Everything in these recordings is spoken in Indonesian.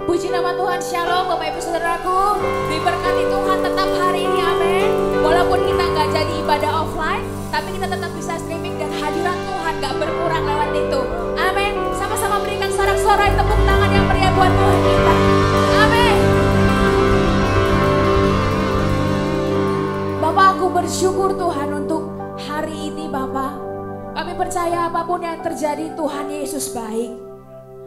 Puji nama Tuhan, shalom Bapak Ibu Saudaraku. Diberkati Tuhan tetap hari ini, amin. Walaupun kita nggak jadi ibadah offline, tapi kita tetap bisa streaming dan hadirat Tuhan nggak berkurang lewat itu, amin. Sama-sama berikan sorak-sorai tepuk tangan yang meriah buat Tuhan kita, amin. Bapak, aku bersyukur Tuhan untuk hari ini Bapak. Kami percaya apapun yang terjadi Tuhan Yesus baik.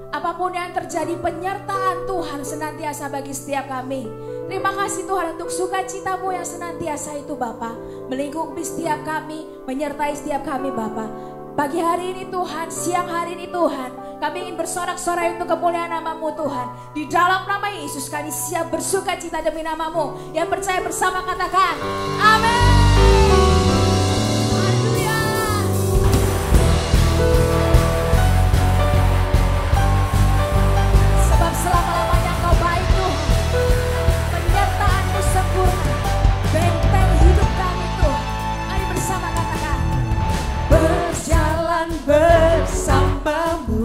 Apapun yang terjadi, penyertaan Tuhan senantiasa bagi setiap kami. Terima kasih Tuhan untuk sukacita-Mu yang senantiasa itu Bapa, melingkupi setiap kami, menyertai setiap kami Bapa. Pagi hari ini Tuhan, siang hari ini Tuhan, kami ingin bersorak-sorai untuk kemuliaan nama-Mu Tuhan. Di dalam nama Yesus kami siap bersukacita demi nama-Mu. Yang percaya bersama katakan, amin. Selama-lamanya Engkau baik Tuhan, penyertaan-Mu sempurna, benteng hidup kami Tuhan. Mari bersama katakan, berjalan bersama-Mu,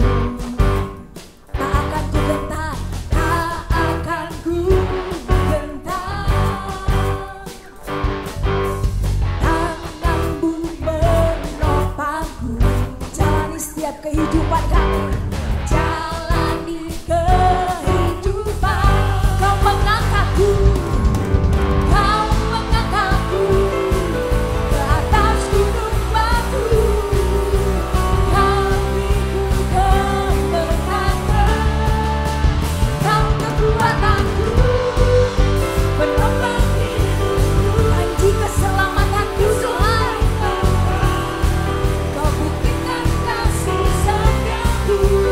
tak akan ku gentar, tak akan ku gentar. Tangan-Mu menopangku, jalani setiap kehidupan kami. Kau buktikan kasih setiamu.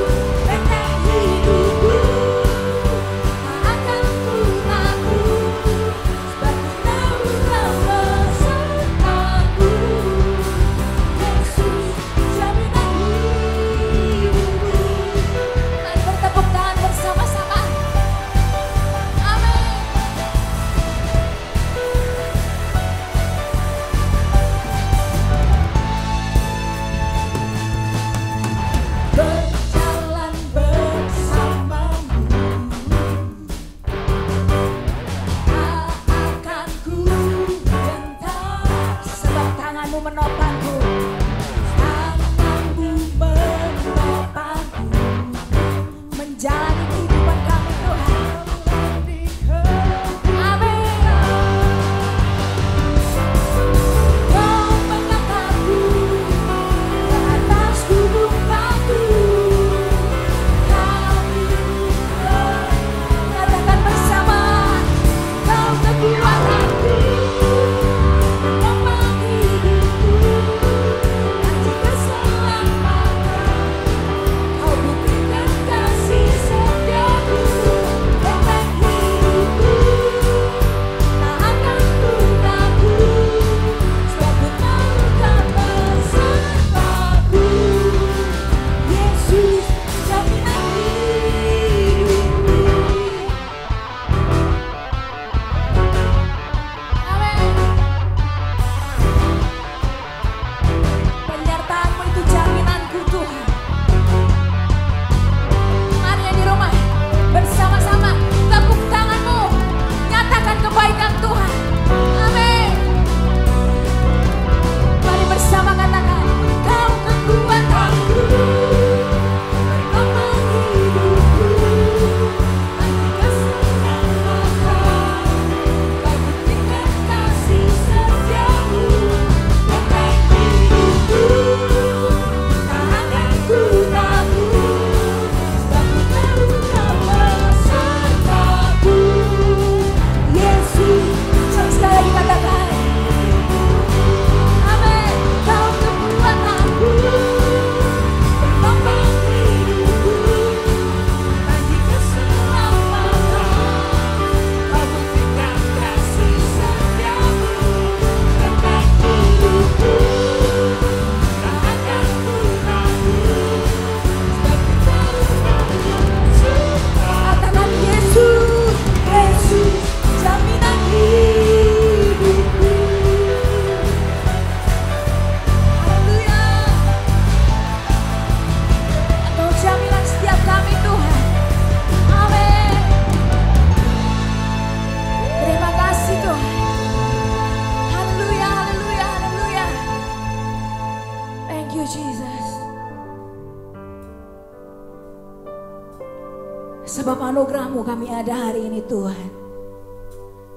Sebab anugerah-Mu kami ada hari ini Tuhan.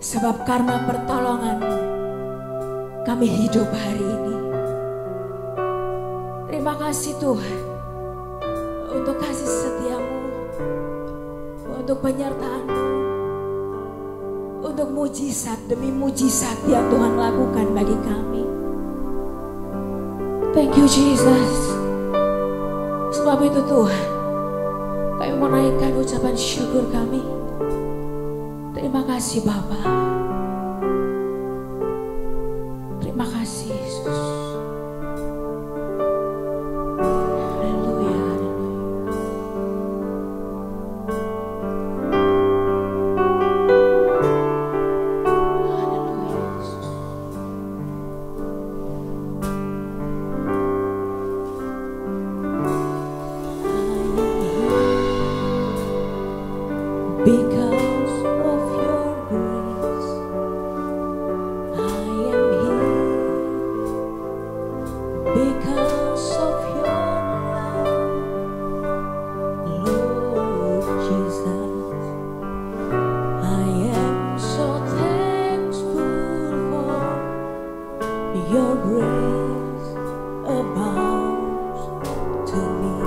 Sebab karena pertolongan-Mu kami hidup hari ini. Terima kasih Tuhan untuk kasih setia-Mu, untuk penyertaan-Mu, untuk mujizat demi mujizat yang Tuhan lakukan bagi kami. Thank you Jesus. Sebab itu Tuhan, kami menaikkan ucapan syukur kami. Terima kasih Bapa. Terima kasih Yesus. Haleluya. Haleluya Yesus. Because of your grace, I am here. Because of your love, Lord Jesus, I am so thankful for your grace abounds to me.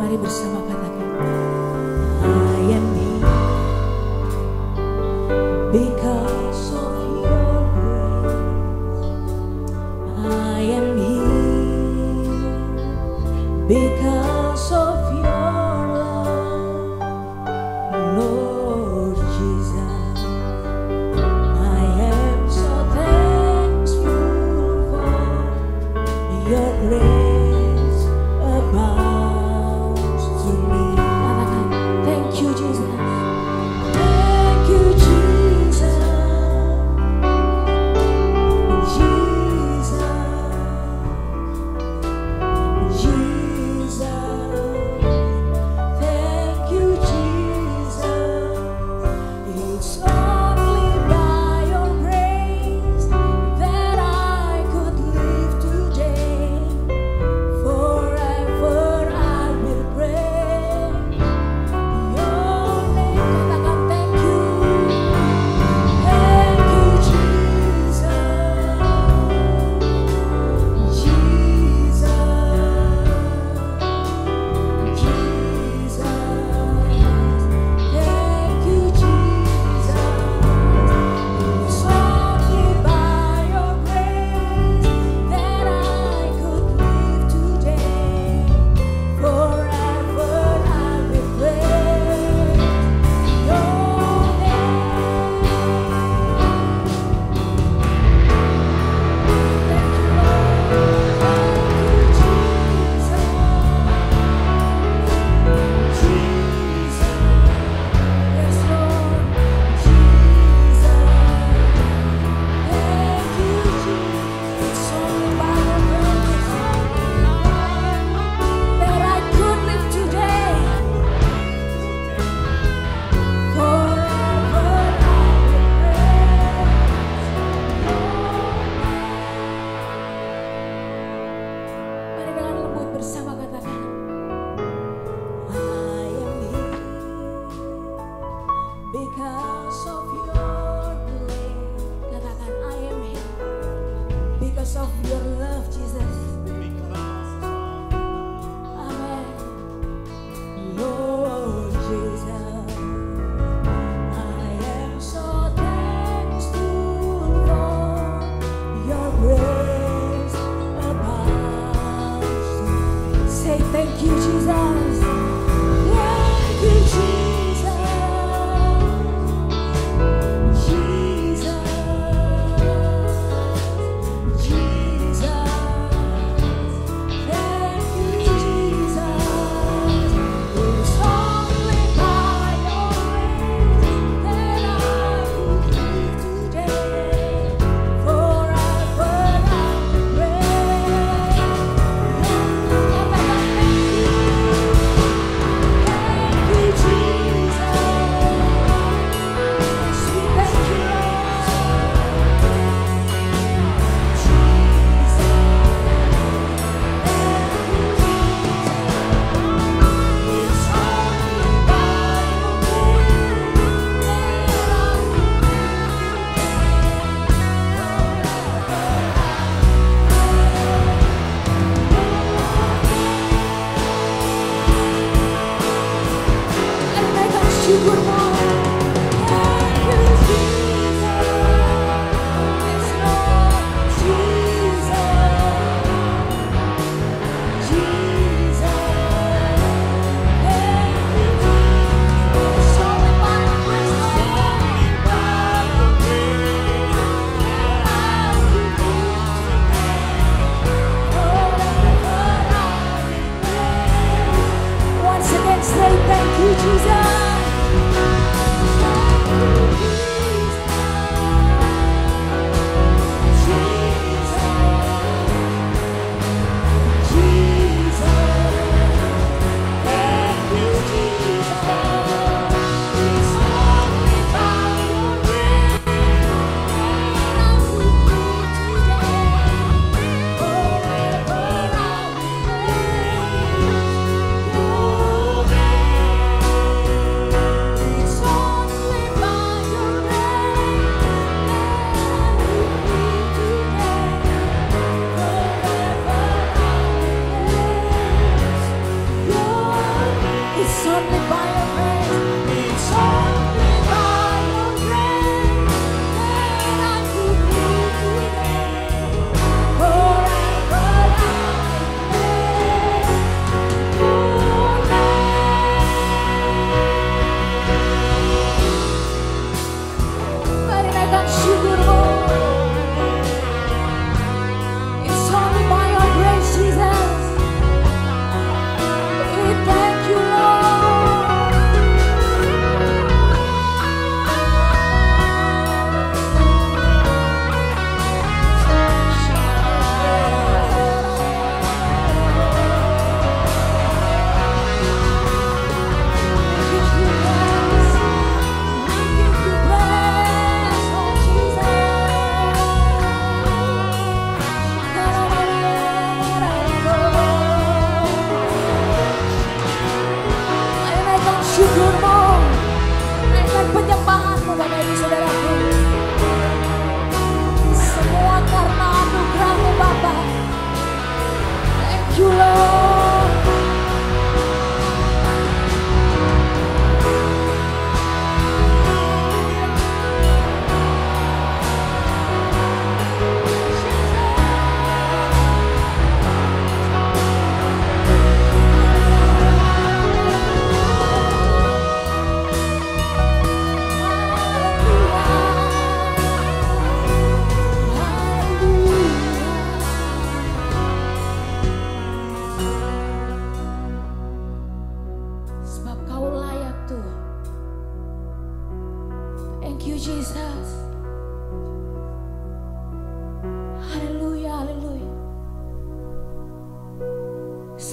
Mari bersama katakan, I am here. Because of your grace, I am here. Because of your love, Lord Jesus, I am so thankful for your grace abounds to me. Katakan, thank you Jesus. Thank you Jesus.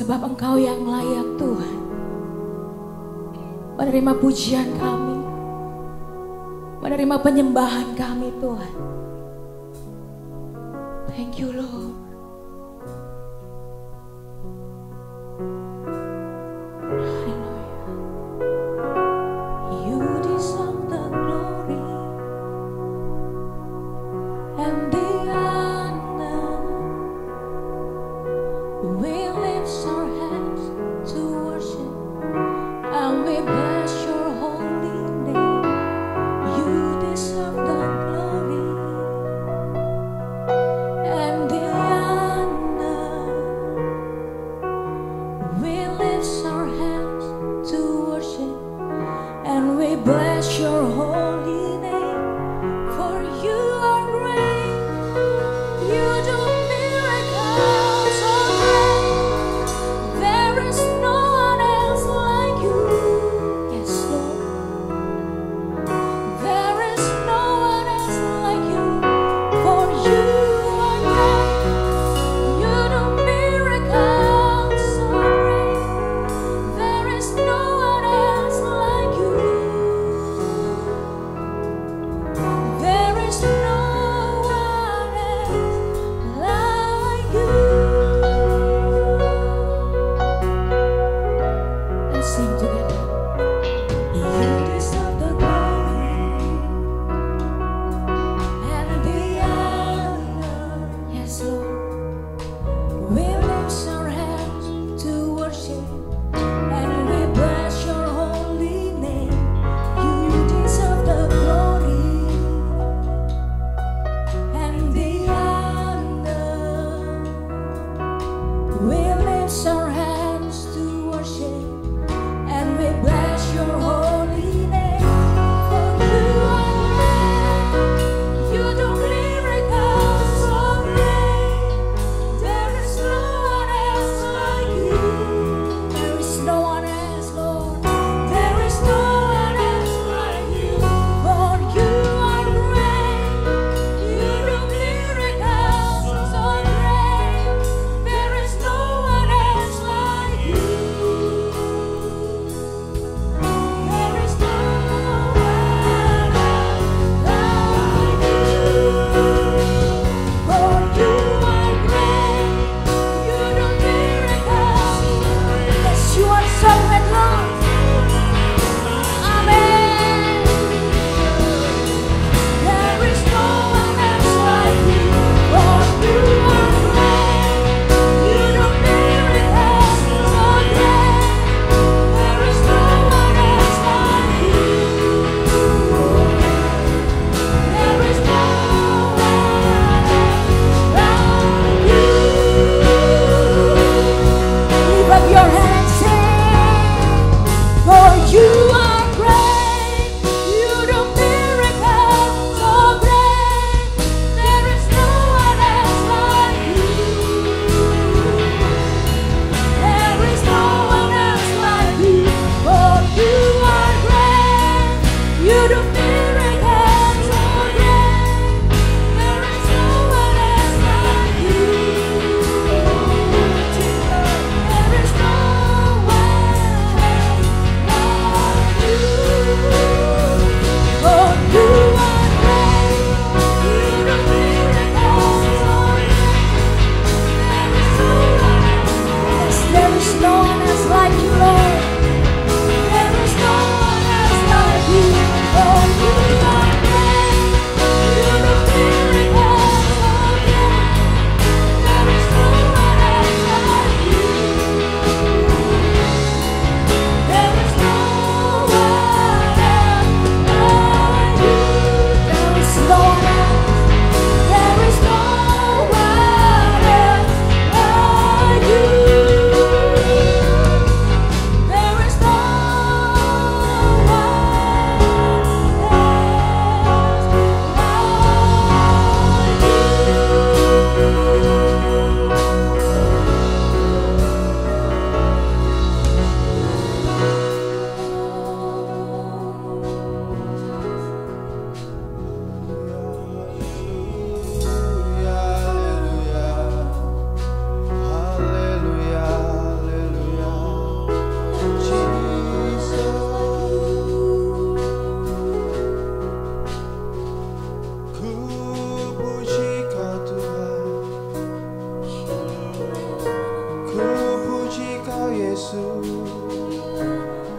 Sebab Engkau yang layak Tuhan menerima pujian kami, menerima penyembahan kami Tuhan. Thank you Lord. There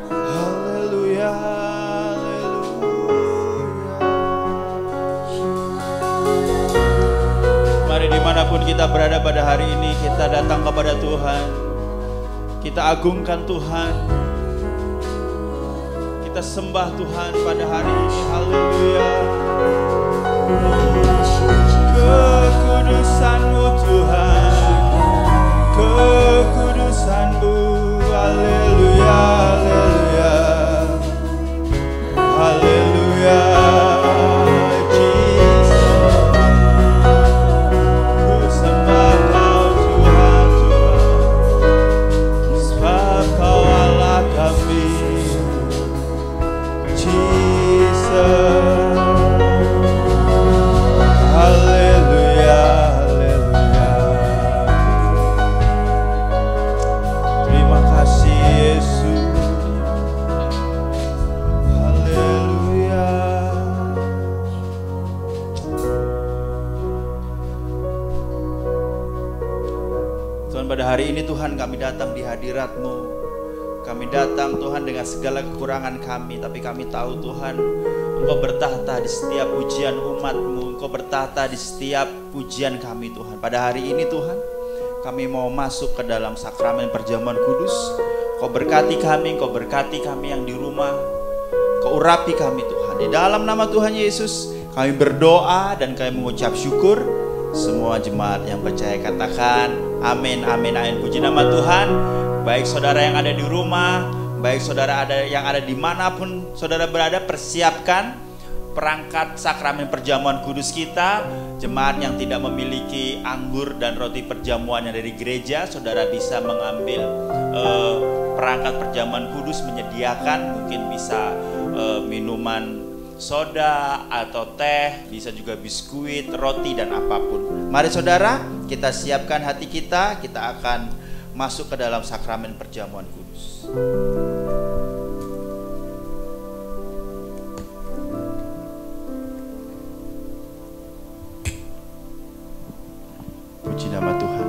Haleluya, haleluya. Mari dimanapun kita berada pada hari ini, kita datang kepada Tuhan. Kita agungkan Tuhan. Kita sembah Tuhan pada hari ini. Haleluya. Kekudusan-Mu Tuhan, kekudusan-Mu. Haleluya, haleluya, haleluya. Hari ini Tuhan, kami datang di hadirat-Mu. Kami datang Tuhan dengan segala kekurangan kami, tapi kami tahu Tuhan, Engkau bertahta di setiap ujian umat-Mu. Engkau bertahta di setiap ujian kami Tuhan. Pada hari ini Tuhan, kami mau masuk ke dalam sakramen perjamuan kudus. Engkau berkati kami, Engkau berkati kami yang di rumah. Engkau urapi kami Tuhan. Di dalam nama Tuhan Yesus, kami berdoa dan kami mengucap syukur. Semua jemaat yang percaya katakan amin, amin, amin. Puji nama Tuhan. Baik saudara yang ada di rumah, baik saudara yang ada dimanapun saudara berada, persiapkan perangkat sakramen perjamuan kudus kita. Jemaat yang tidak memiliki anggur dan roti perjamuan yang dari gereja, saudara bisa mengambil perangkat perjamuan kudus, menyediakan mungkin bisa minuman soda atau teh, bisa juga biskuit, roti dan apapun. Mari saudara, kita siapkan hati kita, kita akan masuk ke dalam sakramen perjamuan kudus. Puji nama Tuhan.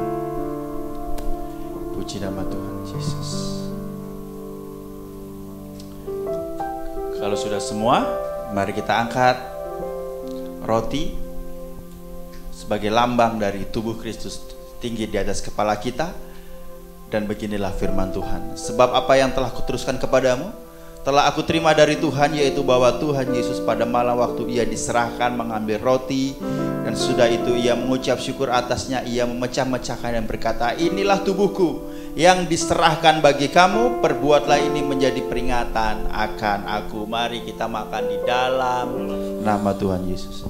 Puji nama Tuhan Yesus. Kalau sudah semua, mari kita angkat roti sebagai lambang dari tubuh Kristus tinggi di atas kepala kita. Dan beginilah firman Tuhan. Sebab apa yang telah kuteruskan kepadamu telah aku terima dari Tuhan, yaitu bahwa Tuhan Yesus pada malam waktu ia diserahkan mengambil roti, dan sudah itu ia mengucap syukur atasnya, ia memecah-mecahkan dan berkata, inilah tubuhku yang diserahkan bagi kamu, perbuatlah ini menjadi peringatan akan aku. Mari kita makan di dalam nama Tuhan Yesus.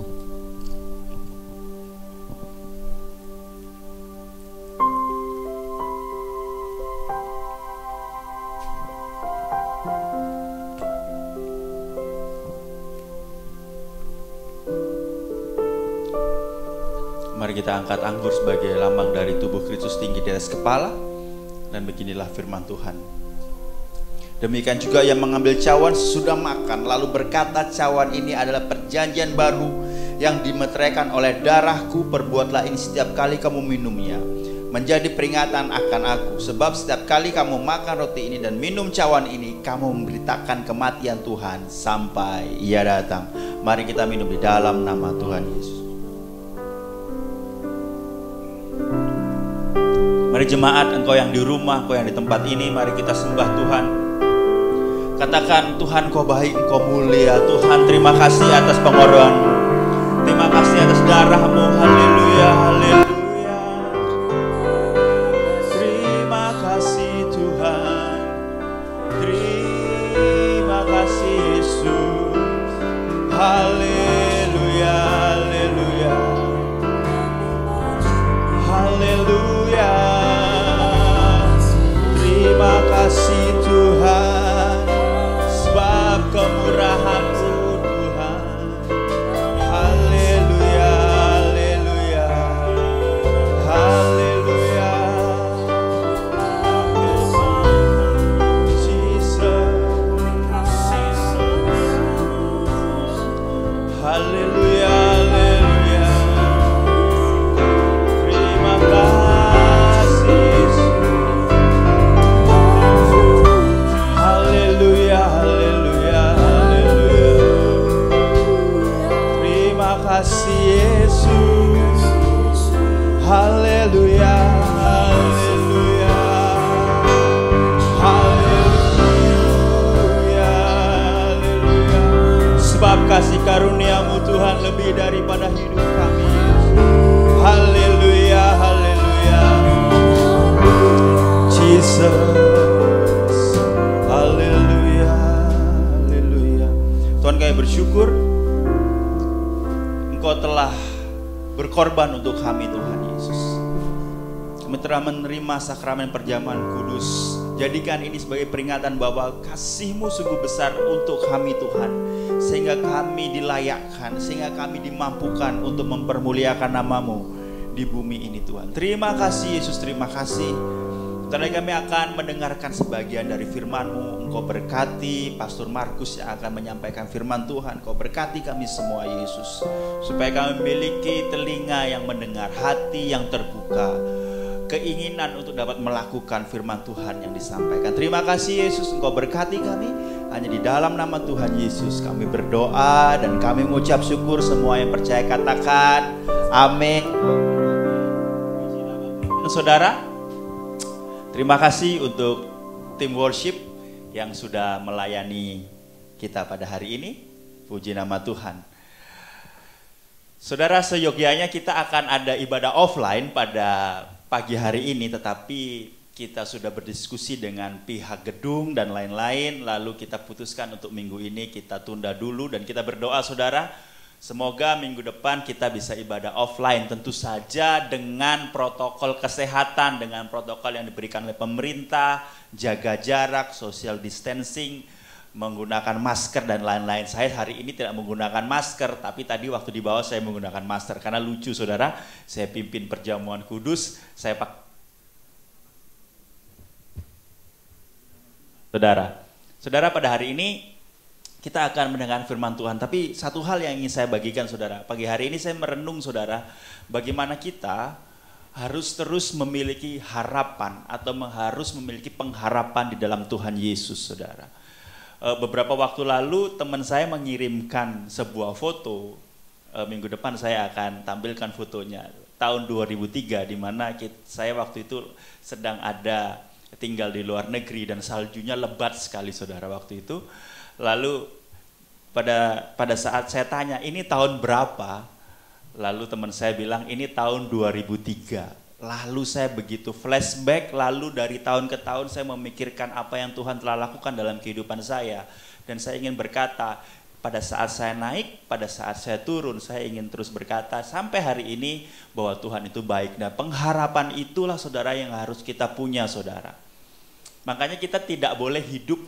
Mari kita angkat anggur sebagai lambang dari tubuh Kristus tinggi di atas kepala. Dan beginilah firman Tuhan. Demikian juga yang mengambil cawan sesudah makan, lalu berkata, cawan ini adalah perjanjian baru yang dimeteraikan oleh darahku. Perbuatlah ini setiap kali kamu minumnya, menjadi peringatan akan aku. Sebab setiap kali kamu makan roti ini dan minum cawan ini, kamu memberitakan kematian Tuhan sampai ia datang. Mari kita minum di dalam nama Tuhan Yesus. Mari jemaat, engkau yang di rumah, engkau yang di tempat ini, mari kita sembah Tuhan. Katakan, Tuhan kau baik, engkau mulia. Tuhan terima kasih atas pengorbananmu, terima kasih atas darahmu. Haleluya, haleluya. Terima kasih Tuhan, terima kasih Yesus. Haleluya, haleluya, haleluya. Terima kasih Tuhan, sebab kemurahan-Mu Tuhan. Haleluya, haleluya, haleluya. Jesus, haleluya, haleluya. Terima kasih. kami bersyukur Engkau telah berkorban untuk kami Tuhan Yesus. Kami telah menerima sakramen perjamuan kudus. Jadikan ini sebagai peringatan bahwa kasih-Mu sungguh besar untuk kami Tuhan, sehingga kami dilayakkan, sehingga kami dimampukan untuk mempermuliakan nama-Mu di bumi ini Tuhan. Terima kasih Yesus, terima kasih. Setelah kami akan mendengarkan sebagian dari firman-Mu. Engkau berkati Pastor Markus yang akan menyampaikan firman Tuhan. Engkau berkati kami semua Yesus, supaya kami memiliki telinga yang mendengar, hati yang terbuka, keinginan untuk dapat melakukan firman Tuhan yang disampaikan. Terima kasih Yesus, Engkau berkati kami. Hanya di dalam nama Tuhan Yesus kami berdoa dan kami mengucap syukur. Semua yang percaya katakan amin. Saudara, terima kasih untuk tim worship yang sudah melayani kita pada hari ini. Puji nama Tuhan. Saudara, seyogyanya kita akan ada ibadah offline pada pagi hari ini, tetapi kita sudah berdiskusi dengan pihak gedung dan lain-lain, lalu kita putuskan untuk minggu ini kita tunda dulu dan kita berdoa saudara, semoga minggu depan kita bisa ibadah offline, tentu saja dengan protokol kesehatan, dengan protokol yang diberikan oleh pemerintah, jaga jarak, social distancing, menggunakan masker dan lain-lain. Saya hari ini tidak menggunakan masker, tapi tadi waktu di bawah saya menggunakan masker karena lucu saudara, saya pimpin perjamuan kudus, saya pakai Saudara, pada hari ini kita akan mendengar firman Tuhan, tapi satu hal yang ingin saya bagikan saudara. Pagi hari ini saya merenung saudara, bagaimana kita harus terus memiliki harapan atau harus memiliki pengharapan di dalam Tuhan Yesus saudara. Beberapa waktu lalu teman saya mengirimkan sebuah foto, minggu depan saya akan tampilkan fotonya, tahun 2003 di mana saya waktu itu sedang ada tinggal di luar negeri dan saljunya lebat sekali saudara waktu itu. Lalu pada saat saya tanya ini tahun berapa, lalu teman saya bilang ini tahun 2003. Lalu saya begitu flashback, lalu dari tahun ke tahun saya memikirkan apa yang Tuhan telah lakukan dalam kehidupan saya. Dan saya ingin berkata, pada saat saya naik, pada saat saya turun, saya ingin terus berkata sampai hari ini bahwa Tuhan itu baik. Nah, pengharapan itulah saudara yang harus kita punya saudara. Makanya kita tidak boleh hidup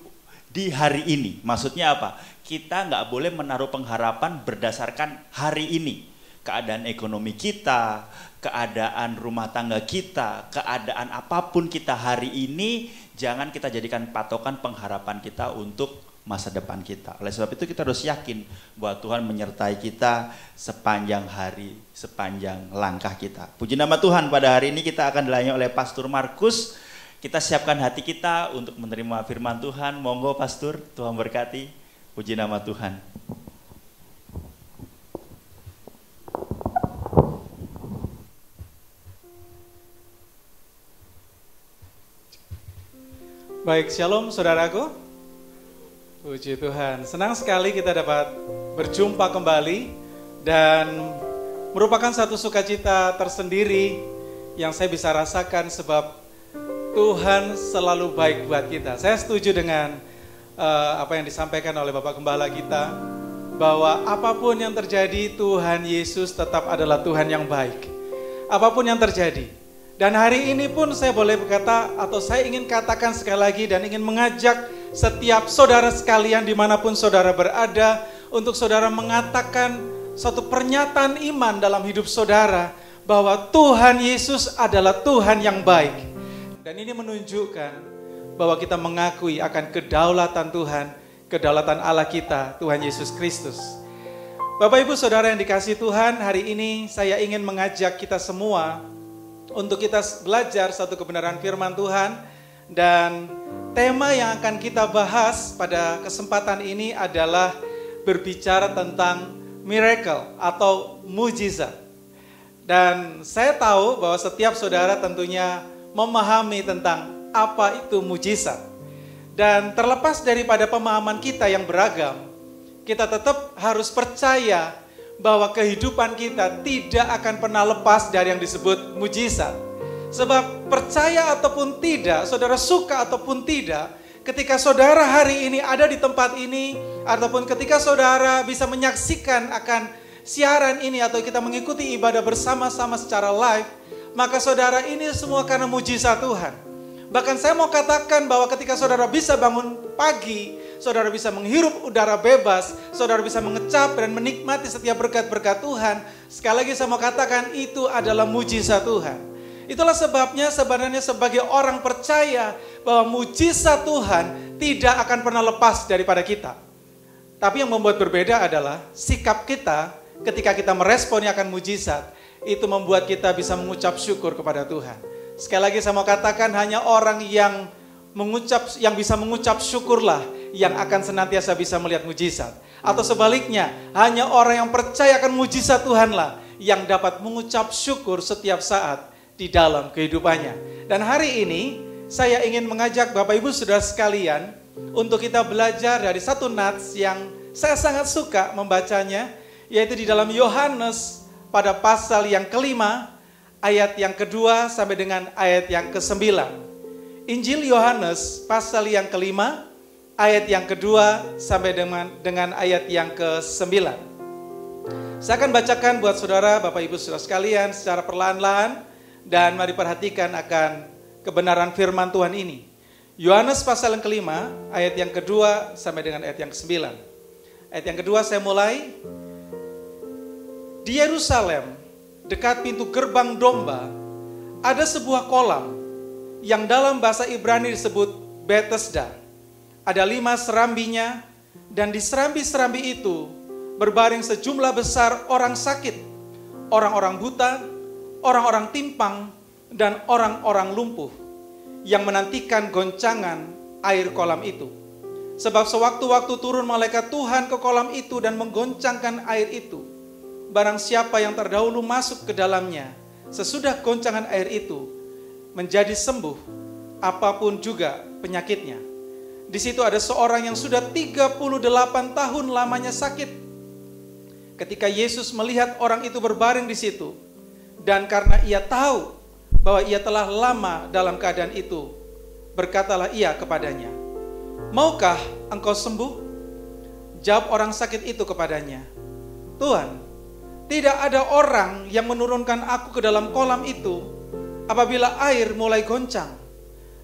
di hari ini. Maksudnya apa? Kita nggak boleh menaruh pengharapan berdasarkan hari ini. Keadaan ekonomi kita, keadaan rumah tangga kita, keadaan apapun kita hari ini, jangan kita jadikan patokan pengharapan kita untuk masa depan kita. Oleh sebab itu kita harus yakin bahwa Tuhan menyertai kita sepanjang hari, sepanjang langkah kita. Puji nama Tuhan, pada hari ini kita akan dilayani oleh Pastor Markus. Kita siapkan hati kita untuk menerima firman Tuhan. Monggo Pastor, Tuhan berkati. Puji nama Tuhan. Baik, shalom saudaraku. Puji Tuhan, senang sekali kita dapat berjumpa kembali dan merupakan satu sukacita tersendiri yang saya bisa rasakan sebab Tuhan selalu baik buat kita. Saya setuju dengan apa yang disampaikan oleh Bapak Gembala kita, bahwa apapun yang terjadi Tuhan Yesus tetap adalah Tuhan yang baik. Apapun yang terjadi. Dan hari ini pun saya boleh berkata, atau saya ingin katakan sekali lagi dan ingin mengajak setiap saudara sekalian dimanapun saudara berada, untuk saudara mengatakan suatu pernyataan iman dalam hidup saudara, bahwa Tuhan Yesus adalah Tuhan yang baik. Dan ini menunjukkan bahwa kita mengakui akan kedaulatan Tuhan, kedaulatan Allah kita, Tuhan Yesus Kristus. Bapak Ibu Saudara yang dikasihi Tuhan, hari ini saya ingin mengajak kita semua untuk kita belajar satu kebenaran firman Tuhan. Dan tema yang akan kita bahas pada kesempatan ini adalah berbicara tentang miracle atau mujizat. Dan saya tahu bahwa setiap saudara tentunya memahami tentang apa itu mujizat. Dan terlepas daripada pemahaman kita yang beragam, kita tetap harus percaya bahwa kehidupan kita tidak akan pernah lepas dari yang disebut mujizat. Sebab percaya ataupun tidak, saudara suka ataupun tidak, ketika saudara hari ini ada di tempat ini, ataupun ketika saudara bisa menyaksikan akan siaran ini, atau kita mengikuti ibadah bersama-sama secara live, maka saudara ini semua karena mujizat Tuhan. Bahkan saya mau katakan bahwa ketika saudara bisa bangun pagi, saudara bisa menghirup udara bebas, saudara bisa mengecap dan menikmati setiap berkat-berkat Tuhan. Sekali lagi saya mau katakan itu adalah mujizat Tuhan. Itulah sebabnya sebenarnya sebagai orang percaya bahwa mujizat Tuhan tidak akan pernah lepas daripada kita. Tapi yang membuat berbeda adalah sikap kita ketika kita meresponi akan mujizat. Itu membuat kita bisa mengucap syukur kepada Tuhan. Sekali lagi saya mau katakan hanya orang yang bisa mengucap syukurlah yang akan senantiasa bisa melihat mujizat. Atau sebaliknya, hanya orang yang percaya akan mujizat Tuhanlah yang dapat mengucap syukur setiap saat di dalam kehidupannya. Dan hari ini saya ingin mengajak Bapak Ibu Saudara sekalian untuk kita belajar dari satu nats yang saya sangat suka membacanya, yaitu di dalam Yohanes pada pasal yang kelima, ayat yang kedua sampai dengan ayat yang ke-9. Injil Yohanes pasal yang kelima, ayat yang kedua sampai dengan ayat yang ke-9. Saya akan bacakan buat saudara, Bapak Ibu Saudara sekalian secara perlahan-lahan, dan mari perhatikan akan kebenaran firman Tuhan ini. Yohanes pasal yang kelima, ayat yang kedua sampai dengan ayat yang ke-9. Ayat yang kedua saya mulai. Di Yerusalem, dekat pintu gerbang domba, ada sebuah kolam yang dalam bahasa Ibrani disebut Bethesda. Ada 5 serambinya, dan di serambi-serambi itu berbaring sejumlah besar orang sakit, orang-orang buta, orang-orang timpang, dan orang-orang lumpuh yang menantikan goncangan air kolam itu. Sebab sewaktu-waktu turun malaikat Tuhan ke kolam itu dan menggoncangkan air itu, barang siapa yang terdahulu masuk ke dalamnya, sesudah goncangan air itu, menjadi sembuh, apapun juga penyakitnya. Di situ ada seorang yang sudah 38 tahun lamanya sakit. Ketika Yesus melihat orang itu berbaring di situ, dan karena ia tahu bahwa ia telah lama dalam keadaan itu, berkatalah ia kepadanya, "Maukah engkau sembuh?" Jawab orang sakit itu kepadanya, "Tuhan, tidak ada orang yang menurunkan aku ke dalam kolam itu apabila air mulai goncang.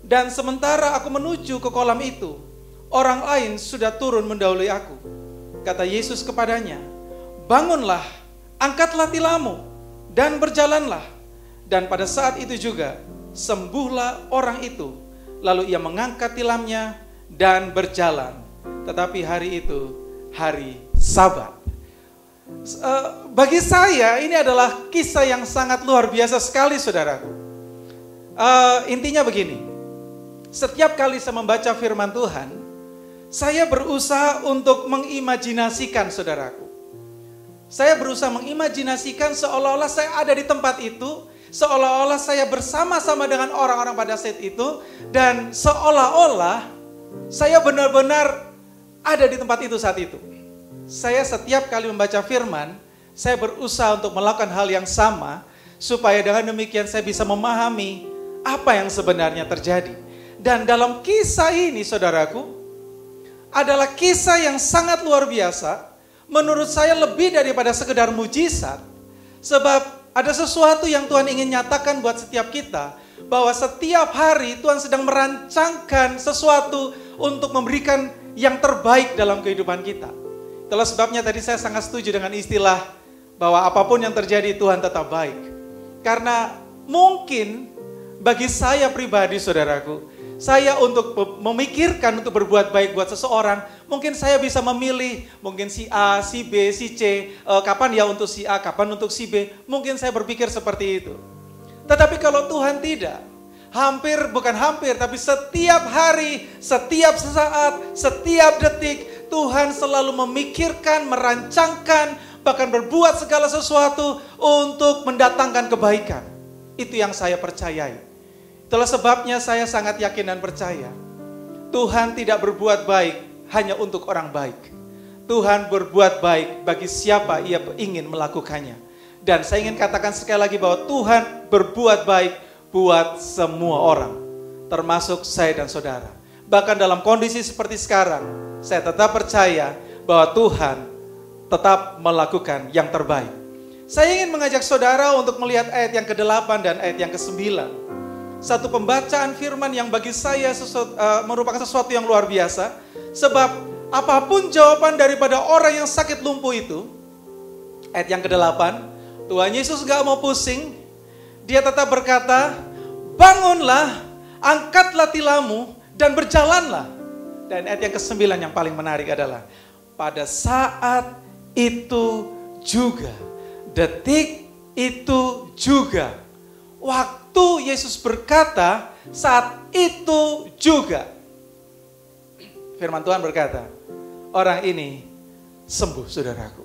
Dan sementara aku menuju ke kolam itu, orang lain sudah turun mendahului aku." Kata Yesus kepadanya, "Bangunlah, angkatlah tilammu, dan berjalanlah." Dan pada saat itu juga sembuhlah orang itu. Lalu ia mengangkat tilamnya dan berjalan. Tetapi hari itu hari Sabat. Bagi saya ini adalah kisah yang sangat luar biasa sekali, saudaraku. Intinya begini, setiap kali saya membaca firman Tuhan, saya berusaha untuk mengimajinasikan, saudaraku. Saya berusaha mengimajinasikan seolah-olah saya ada di tempat itu, seolah-olah saya bersama-sama dengan orang-orang pada saat itu, dan seolah-olah saya benar-benar ada di tempat itu saat itu. Saya setiap kali membaca firman, saya berusaha untuk melakukan hal yang sama, supaya dengan demikian saya bisa memahami apa yang sebenarnya terjadi. Dan dalam kisah ini, saudaraku, adalah kisah yang sangat luar biasa. Menurut saya lebih daripada sekedar mujizat. Sebab ada sesuatu yang Tuhan ingin nyatakan buat setiap kita, bahwa setiap hari Tuhan sedang merancangkan sesuatu untuk memberikan yang terbaik dalam kehidupan kita. Itulah sebabnya tadi saya sangat setuju dengan istilah bahwa apapun yang terjadi Tuhan tetap baik. Karena mungkin bagi saya pribadi, saudaraku, saya untuk memikirkan untuk berbuat baik buat seseorang, mungkin saya bisa memilih, mungkin si A, si B, si C, kapan ya untuk si A, kapan untuk si B, mungkin saya berpikir seperti itu. Tetapi kalau Tuhan tidak, bukan hampir, tapi setiap hari, setiap saat, setiap detik, Tuhan selalu memikirkan, merancangkan, bahkan berbuat segala sesuatu untuk mendatangkan kebaikan. Itu yang saya percayai. Itulah sebabnya saya sangat yakin dan percaya, Tuhan tidak berbuat baik hanya untuk orang baik. Tuhan berbuat baik bagi siapa ia ingin melakukannya. Dan saya ingin katakan sekali lagi bahwa Tuhan berbuat baik buat semua orang, termasuk saya dan saudara. Bahkan dalam kondisi seperti sekarang, saya tetap percaya bahwa Tuhan tetap melakukan yang terbaik. Saya ingin mengajak saudara untuk melihat ayat yang ke-8 dan ayat yang ke-9. Satu pembacaan firman yang bagi saya merupakan sesuatu yang luar biasa. Sebab apapun jawaban daripada orang yang sakit lumpuh itu, ayat yang ke-8, Tuhan Yesus gak mau pusing. Dia tetap berkata, bangunlah, angkatlah tilammu, dan berjalanlah. Dan ayat yang ke-9 yang paling menarik adalah, pada saat itu juga, detik itu juga, waktu Yesus berkata, saat itu juga, firman Tuhan berkata, orang ini sembuh, saudaraku.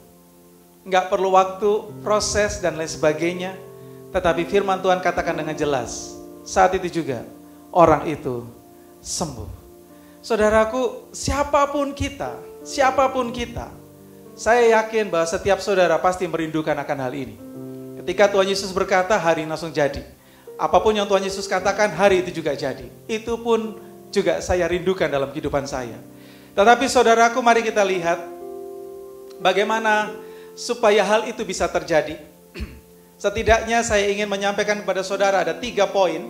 Enggak perlu waktu, proses, dan lain sebagainya. Tetapi firman Tuhan katakan dengan jelas, saat itu juga, orang itu sembuh. Saudaraku, siapapun kita, saya yakin bahwa setiap saudara pasti merindukan akan hal ini. Ketika Tuhan Yesus berkata, hari ini langsung jadi. Apapun yang Tuhan Yesus katakan, hari itu juga jadi. Itu pun juga saya rindukan dalam kehidupan saya. Tetapi saudaraku, mari kita lihat bagaimana supaya hal itu bisa terjadi. Setidaknya saya ingin menyampaikan kepada saudara ada 3 poin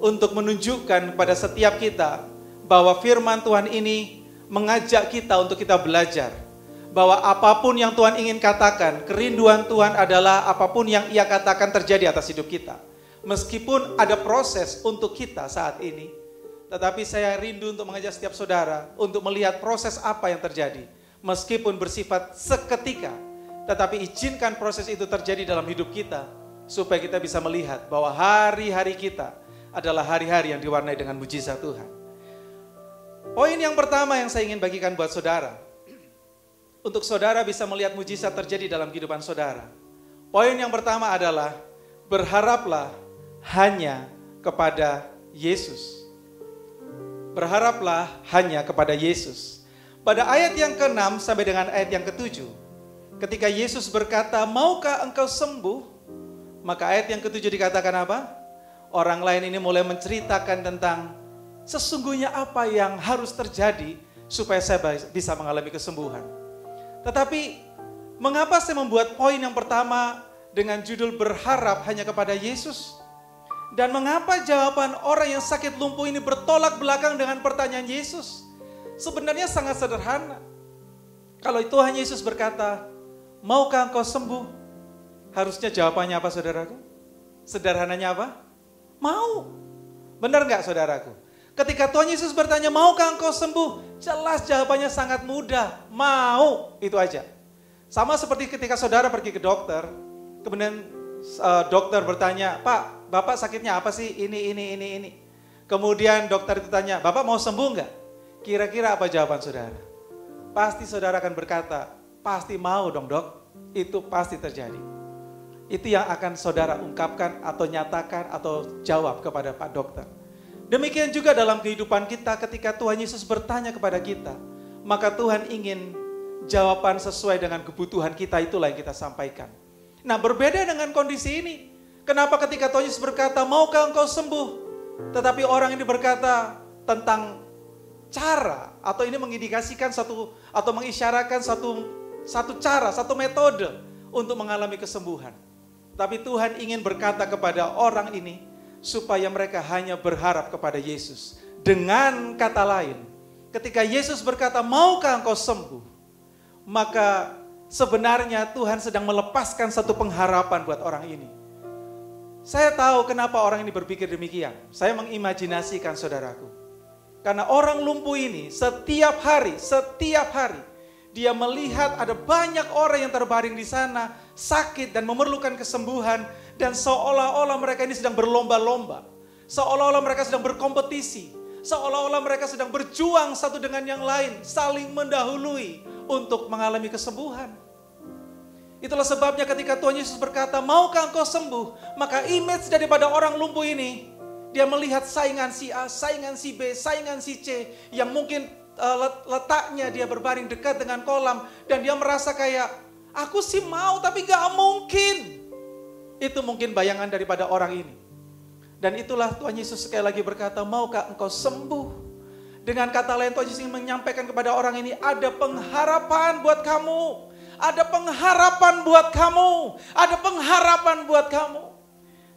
untuk menunjukkan kepada setiap kita bahwa firman Tuhan ini mengajak kita untuk kita belajar. Bahwa apapun yang Tuhan ingin katakan, kerinduan Tuhan adalah apapun yang Ia katakan terjadi atas hidup kita. Meskipun ada proses untuk kita saat ini, tetapi saya rindu untuk mengajak setiap saudara untuk melihat proses apa yang terjadi. Meskipun bersifat seketika, tetapi izinkan proses itu terjadi dalam hidup kita, supaya kita bisa melihat bahwa hari-hari kita adalah hari-hari yang diwarnai dengan mujizat Tuhan. Poin yang pertama yang saya ingin bagikan buat saudara, untuk saudara bisa melihat mujizat terjadi dalam kehidupan saudara. Poin yang pertama adalah, berharaplah hanya kepada Yesus. Berharaplah hanya kepada Yesus. Pada ayat yang ke-6 sampai dengan ayat yang ke-7, ketika Yesus berkata, maukah engkau sembuh? Maka ayat yang ke-7 dikatakan apa? Orang lain ini mulai menceritakan tentang sesungguhnya apa yang harus terjadi supaya saya bisa mengalami kesembuhan. Tetapi mengapa saya membuat poin yang pertama dengan judul berharap hanya kepada Yesus? Dan mengapa jawaban orang yang sakit lumpuh ini bertolak belakang dengan pertanyaan Yesus? Sebenarnya sangat sederhana. Kalau Tuhan Yesus berkata, maukah engkau sembuh? Harusnya jawabannya apa, saudaraku? Sederhananya apa? Mau. Benar enggak, saudaraku? Ketika Tuhan Yesus bertanya, maukah engkau sembuh? Jelas jawabannya sangat mudah. Mau, itu aja. Sama seperti ketika saudara pergi ke dokter, kemudian dokter bertanya, Pak, Bapak sakitnya apa sih? Ini. Kemudian dokter itu tanya, Bapak mau sembuh enggak? Kira-kira apa jawaban saudara? Pasti saudara akan berkata, pasti mau dong dok. Itu pasti terjadi. Itu yang akan saudara ungkapkan atau nyatakan atau jawab kepada Pak Dokter. Demikian juga dalam kehidupan kita ketika Tuhan Yesus bertanya kepada kita, maka Tuhan ingin jawaban sesuai dengan kebutuhan kita, itulah yang kita sampaikan. Nah, berbeda dengan kondisi ini. Kenapa ketika Tuhan Yesus berkata, maukah engkau sembuh? Tetapi orang ini berkata tentang cara, atau ini mengindikasikan atau mengisyaratkan satu cara, satu metode untuk mengalami kesembuhan. Tapi Tuhan ingin berkata kepada orang ini, supaya mereka hanya berharap kepada Yesus. Dengan kata lain, ketika Yesus berkata, maukah engkau sembuh? Maka sebenarnya Tuhan sedang melepaskan satu pengharapan buat orang ini. Saya tahu kenapa orang ini berpikir demikian. Saya mengimajinasikan saudaraku. Karena orang lumpuh ini setiap hari, dia melihat ada banyak orang yang terbaring di sana, sakit dan memerlukan kesembuhan. Dan seolah-olah mereka ini sedang berlomba-lomba. Seolah-olah mereka sedang berkompetisi. Seolah-olah mereka sedang berjuang satu dengan yang lain. Saling mendahului untuk mengalami kesembuhan. Itulah sebabnya ketika Tuhan Yesus berkata, maukah engkau sembuh? Maka image daripada orang lumpuh ini, dia melihat saingan si A, saingan si B, saingan si C. Yang mungkin letaknya dia berbaring dekat dengan kolam. Dan dia merasa kayak, aku sih mau tapi gak mungkin. Itu mungkin bayangan daripada orang ini. Dan itulah Tuhan Yesus sekali lagi berkata, maukah engkau sembuh? Dengan kata lain, Tuhan Yesus ingin menyampaikan kepada orang ini, ada pengharapan buat kamu. Ada pengharapan buat kamu. Ada pengharapan buat kamu.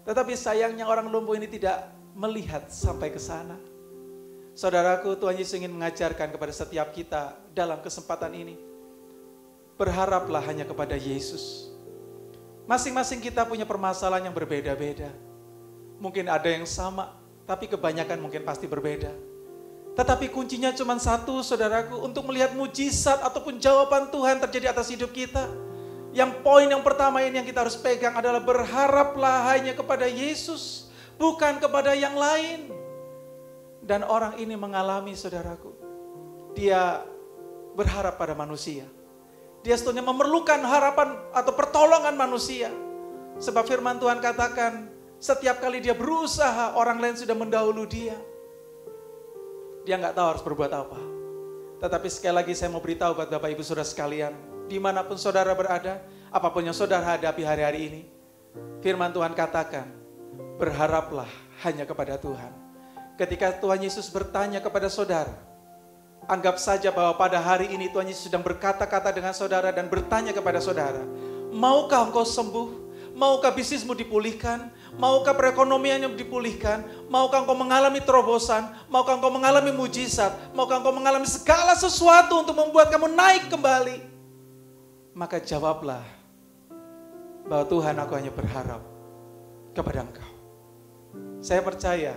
Tetapi sayangnya orang lumpuh ini tidak melihat sampai ke sana. Saudaraku, Tuhan Yesus ingin mengajarkan kepada setiap kita dalam kesempatan ini. Berharaplah hanya kepada Yesus. Masing-masing kita punya permasalahan yang berbeda-beda. Mungkin ada yang sama, tapi kebanyakan mungkin pasti berbeda. Tetapi kuncinya cuma satu, saudaraku, untuk melihat mujizat ataupun jawaban Tuhan terjadi atas hidup kita. Yang poin yang pertama ini yang kita harus pegang adalah berharaplah hanya kepada Yesus, bukan kepada yang lain. Dan orang ini mengalami, saudaraku, dia berharap pada manusia. Dia sebetulnya memerlukan harapan atau pertolongan manusia. Sebab firman Tuhan katakan, setiap kali dia berusaha, orang lain sudah mendahulu dia. Dia nggak tahu harus berbuat apa. Tetapi sekali lagi saya mau beritahu buat Bapak Ibu Saudara sekalian, dimanapun saudara berada, apapun yang saudara hadapi hari-hari ini, firman Tuhan katakan, berharaplah hanya kepada Tuhan. Ketika Tuhan Yesus bertanya kepada saudara, anggap saja bahwa pada hari ini Tuhan Yesus sedang berkata-kata dengan saudara dan bertanya kepada saudara, maukah engkau sembuh? Maukah bisnismu dipulihkan? Maukah perekonomiannya dipulihkan? Maukah engkau mengalami terobosan? Maukah engkau mengalami mujizat? Maukah engkau mengalami segala sesuatu untuk membuat kamu naik kembali? Maka jawablah bahwa Tuhan, aku hanya berharap kepada Engkau. Saya percaya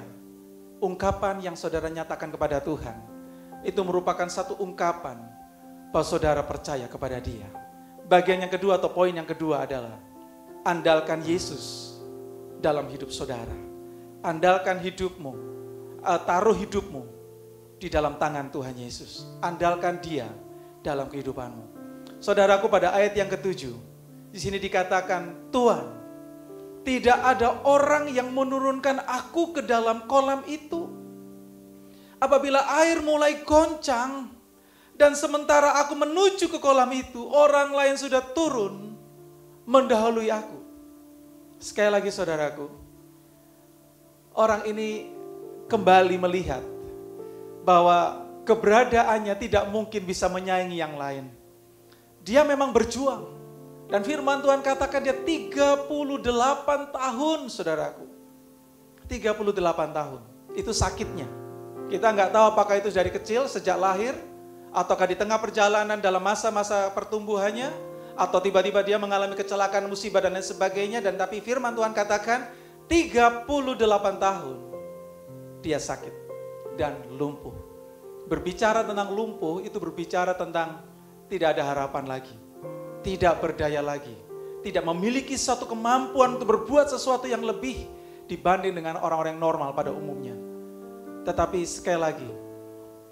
ungkapan yang saudara nyatakan kepada Tuhan itu merupakan satu ungkapan bahwa saudara percaya kepada Dia. Bagian yang kedua atau poin yang kedua adalah andalkan Yesus dalam hidup saudara. Andalkan hidupmu, taruh hidupmu di dalam tangan Tuhan Yesus. Andalkan Dia dalam kehidupanmu. Saudaraku, pada ayat yang ke-7, di sini dikatakan, Tuhan, tidak ada orang yang menurunkan aku ke dalam kolam itu. Apabila air mulai goncang, dan sementara aku menuju ke kolam itu, orang lain sudah turun mendahului aku. Sekali lagi saudaraku, orang ini kembali melihat bahwa keberadaannya tidak mungkin bisa menyaingi yang lain. Dia memang berjuang. Dan firman Tuhan katakan dia 38 tahun, saudaraku. 38 tahun. Itu sakitnya. Kita nggak tahu apakah itu dari kecil, sejak lahir, ataukah di tengah perjalanan dalam masa-masa pertumbuhannya, atau tiba-tiba dia mengalami kecelakaan, musibah dan lain sebagainya. Dan tapi firman Tuhan katakan 38 tahun dia sakit dan lumpuh. Berbicara tentang lumpuh itu berbicara tentang tidak ada harapan lagi, tidak berdaya lagi, tidak memiliki suatu kemampuan untuk berbuat sesuatu yang lebih dibanding dengan orang-orang normal pada umumnya. Tetapi sekali lagi,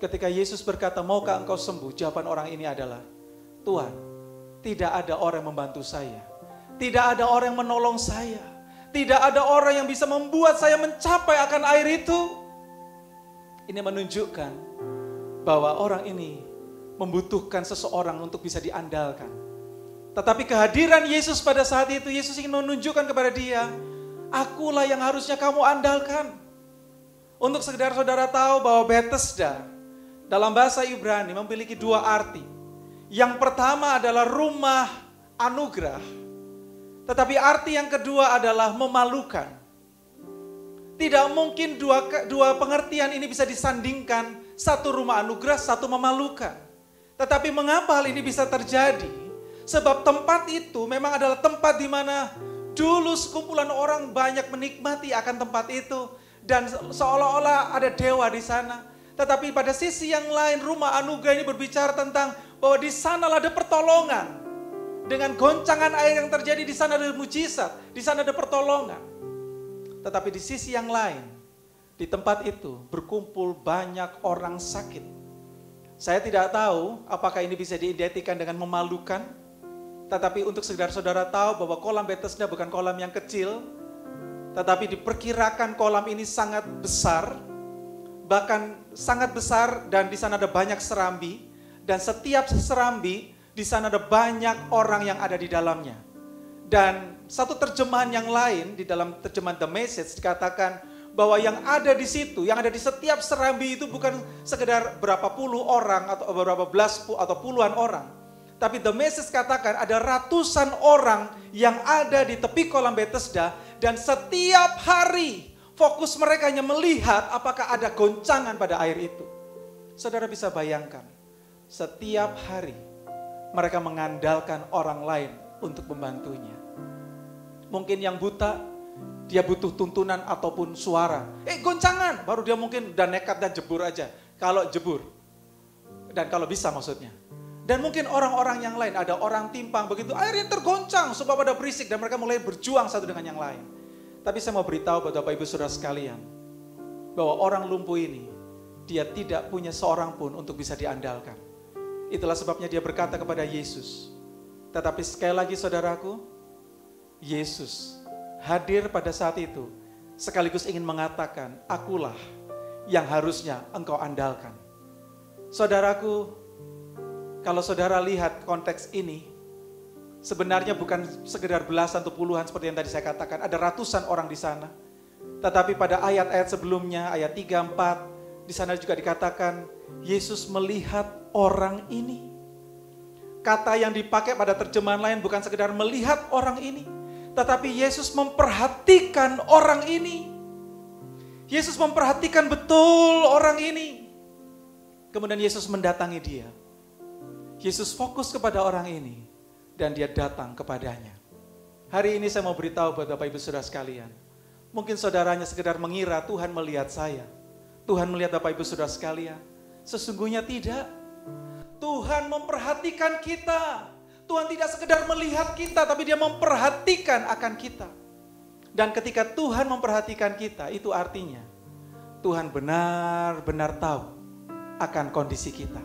ketika Yesus berkata, maukah engkau sembuh? Jawaban orang ini adalah, Tuhan, tidak ada orang yang membantu saya. Tidak ada orang yang menolong saya. Tidak ada orang yang bisa membuat saya mencapai akan air itu. Ini menunjukkan bahwa orang ini membutuhkan seseorang untuk bisa diandalkan. Tetapi kehadiran Yesus pada saat itu, Yesus ingin menunjukkan kepada dia, akulah yang harusnya kamu andalkan. Untuk sekedar saudara tahu bahwa Bethesda dalam bahasa Ibrani memiliki dua arti. Yang pertama adalah rumah anugerah. Tetapi arti yang kedua adalah memalukan. Tidak mungkin dua pengertian ini bisa disandingkan. Satu rumah anugerah, satu memalukan. Tetapi mengapa hal ini bisa terjadi? Sebab tempat itu memang adalah tempat di mana dulu sekumpulan orang banyak menikmati akan tempat itu. Dan seolah-olah ada dewa di sana. Tetapi pada sisi yang lain, rumah anugerah ini berbicara tentang bahwa di sana ada pertolongan. Dengan goncangan air yang terjadi, di sana ada mujizat, di sana ada pertolongan. Tetapi di sisi yang lain, di tempat itu berkumpul banyak orang sakit. Saya tidak tahu apakah ini bisa diidentikan dengan memalukan. Tetapi untuk sekedar saudara tahu bahwa kolam Bethesda bukan kolam yang kecil. Tetapi diperkirakan kolam ini sangat besar. Bahkan sangat besar, dan di sana ada banyak serambi. Dan setiap serambi, di sana ada banyak orang yang ada di dalamnya. Dan satu terjemahan yang lain, di dalam terjemahan The Message dikatakan bahwa yang ada di situ, yang ada di setiap serambi itu bukan sekedar berapa puluh orang atau berapa belas atau puluhan orang. Tapi the message katakan ada ratusan orang yang ada di tepi kolam Bethesda dan setiap hari fokus mereka hanya melihat apakah ada goncangan pada air itu. Saudara bisa bayangkan, setiap hari mereka mengandalkan orang lain untuk membantunya. Mungkin yang buta, dia butuh tuntunan ataupun suara. Goncangan, baru dia mungkin udah nekat dan jebur aja. Kalau jebur, dan kalau bisa maksudnya. Dan mungkin orang-orang yang lain, ada orang timpang begitu, airnya tergoncang sebab ada berisik dan mereka mulai berjuang satu dengan yang lain. Tapi saya mau beritahu buat Bapak Ibu Saudara sekalian, bahwa orang lumpuh ini, dia tidak punya seorang pun untuk bisa diandalkan. Itulah sebabnya dia berkata kepada Yesus. Tetapi sekali lagi saudaraku, Yesus hadir pada saat itu sekaligus ingin mengatakan, akulah yang harusnya engkau andalkan. Saudaraku, kalau saudara lihat konteks ini, sebenarnya bukan sekedar belasan atau puluhan seperti yang tadi saya katakan, ada ratusan orang di sana. Tetapi pada ayat-ayat sebelumnya, ayat 3, 4, di sana juga dikatakan Yesus melihat orang ini. Kata yang dipakai pada terjemahan lain bukan sekedar melihat orang ini, tetapi Yesus memperhatikan orang ini. Yesus memperhatikan betul orang ini. Kemudian Yesus mendatangi dia. Yesus fokus kepada orang ini dan dia datang kepadanya. Hari ini saya mau beritahu buat Bapak Ibu Saudara sekalian. Mungkin saudaranya sekedar mengira Tuhan melihat saya. Tuhan melihat Bapak Ibu Saudara sekalian. Sesungguhnya tidak. Tuhan memperhatikan kita. Tuhan tidak sekedar melihat kita, tapi dia memperhatikan akan kita. Dan ketika Tuhan memperhatikan kita, itu artinya Tuhan benar-benar tahu akan kondisi kita.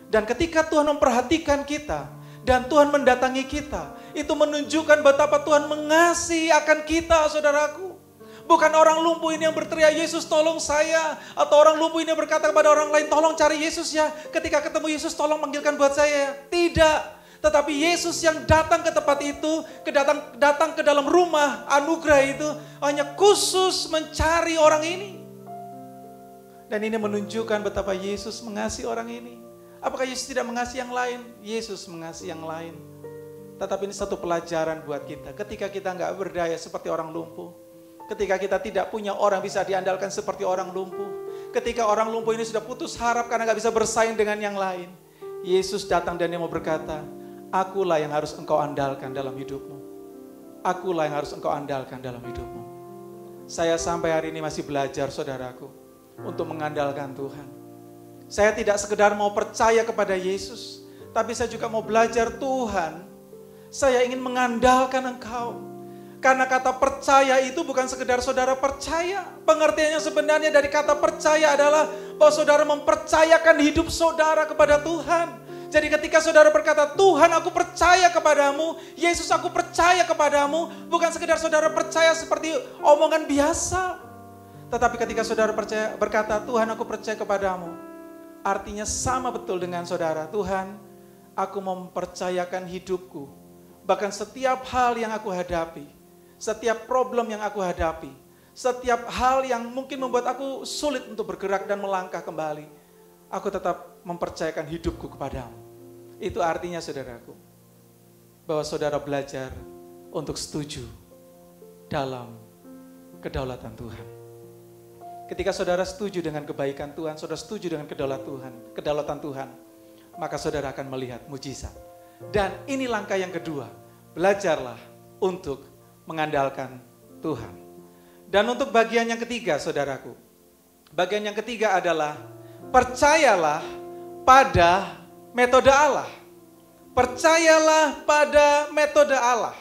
Dan ketika Tuhan memperhatikan kita, dan Tuhan mendatangi kita, itu menunjukkan betapa Tuhan mengasihi akan kita, saudaraku. Bukan orang lumpuh ini yang berteriak, Yesus tolong saya. Atau orang lumpuh ini yang berkata kepada orang lain, tolong cari Yesus ya. Ketika ketemu Yesus, tolong panggilkan buat saya. Tidak. Tetapi Yesus yang datang ke tempat itu, datang ke dalam rumah anugerah itu, hanya khusus mencari orang ini. Dan ini menunjukkan betapa Yesus mengasihi orang ini. Apakah Yesus tidak mengasihi yang lain? Yesus mengasihi yang lain. Tetapi ini satu pelajaran buat kita. Ketika kita nggak berdaya seperti orang lumpuh. Ketika kita tidak punya orang bisa diandalkan seperti orang lumpuh. Ketika orang lumpuh ini sudah putus harap karena gak bisa bersaing dengan yang lain. Yesus datang dan dia mau berkata, akulah yang harus engkau andalkan dalam hidupmu. Akulah yang harus engkau andalkan dalam hidupmu. Saya sampai hari ini masih belajar saudaraku, untuk mengandalkan Tuhan. Saya tidak sekedar mau percaya kepada Yesus, tapi saya juga mau belajar Tuhan. Saya ingin mengandalkan engkau. Karena kata percaya itu bukan sekedar saudara percaya. Pengertiannya sebenarnya dari kata percaya adalah bahwa saudara mempercayakan hidup saudara kepada Tuhan. Jadi ketika saudara berkata, Tuhan aku percaya kepadamu, Yesus aku percaya kepadamu, bukan sekedar saudara percaya seperti omongan biasa. Tetapi ketika saudara berkata, Tuhan aku percaya kepadamu, artinya sama betul dengan saudara. Tuhan, aku mempercayakan hidupku. Bahkan setiap hal yang aku hadapi, setiap problem yang aku hadapi, setiap hal yang mungkin membuat aku sulit untuk bergerak dan melangkah kembali, aku tetap mempercayakan hidupku kepadamu. Itu artinya saudaraku, bahwa saudara belajar untuk setuju dalam kedaulatan Tuhan. Ketika saudara setuju dengan kebaikan Tuhan, saudara setuju dengan kedaulatan Tuhan, maka saudara akan melihat mujizat. Dan ini langkah yang kedua, belajarlah untuk mengandalkan Tuhan. Dan untuk bagian yang ketiga saudaraku, bagian yang ketiga adalah percayalah pada metode Allah. Percayalah pada metode Allah.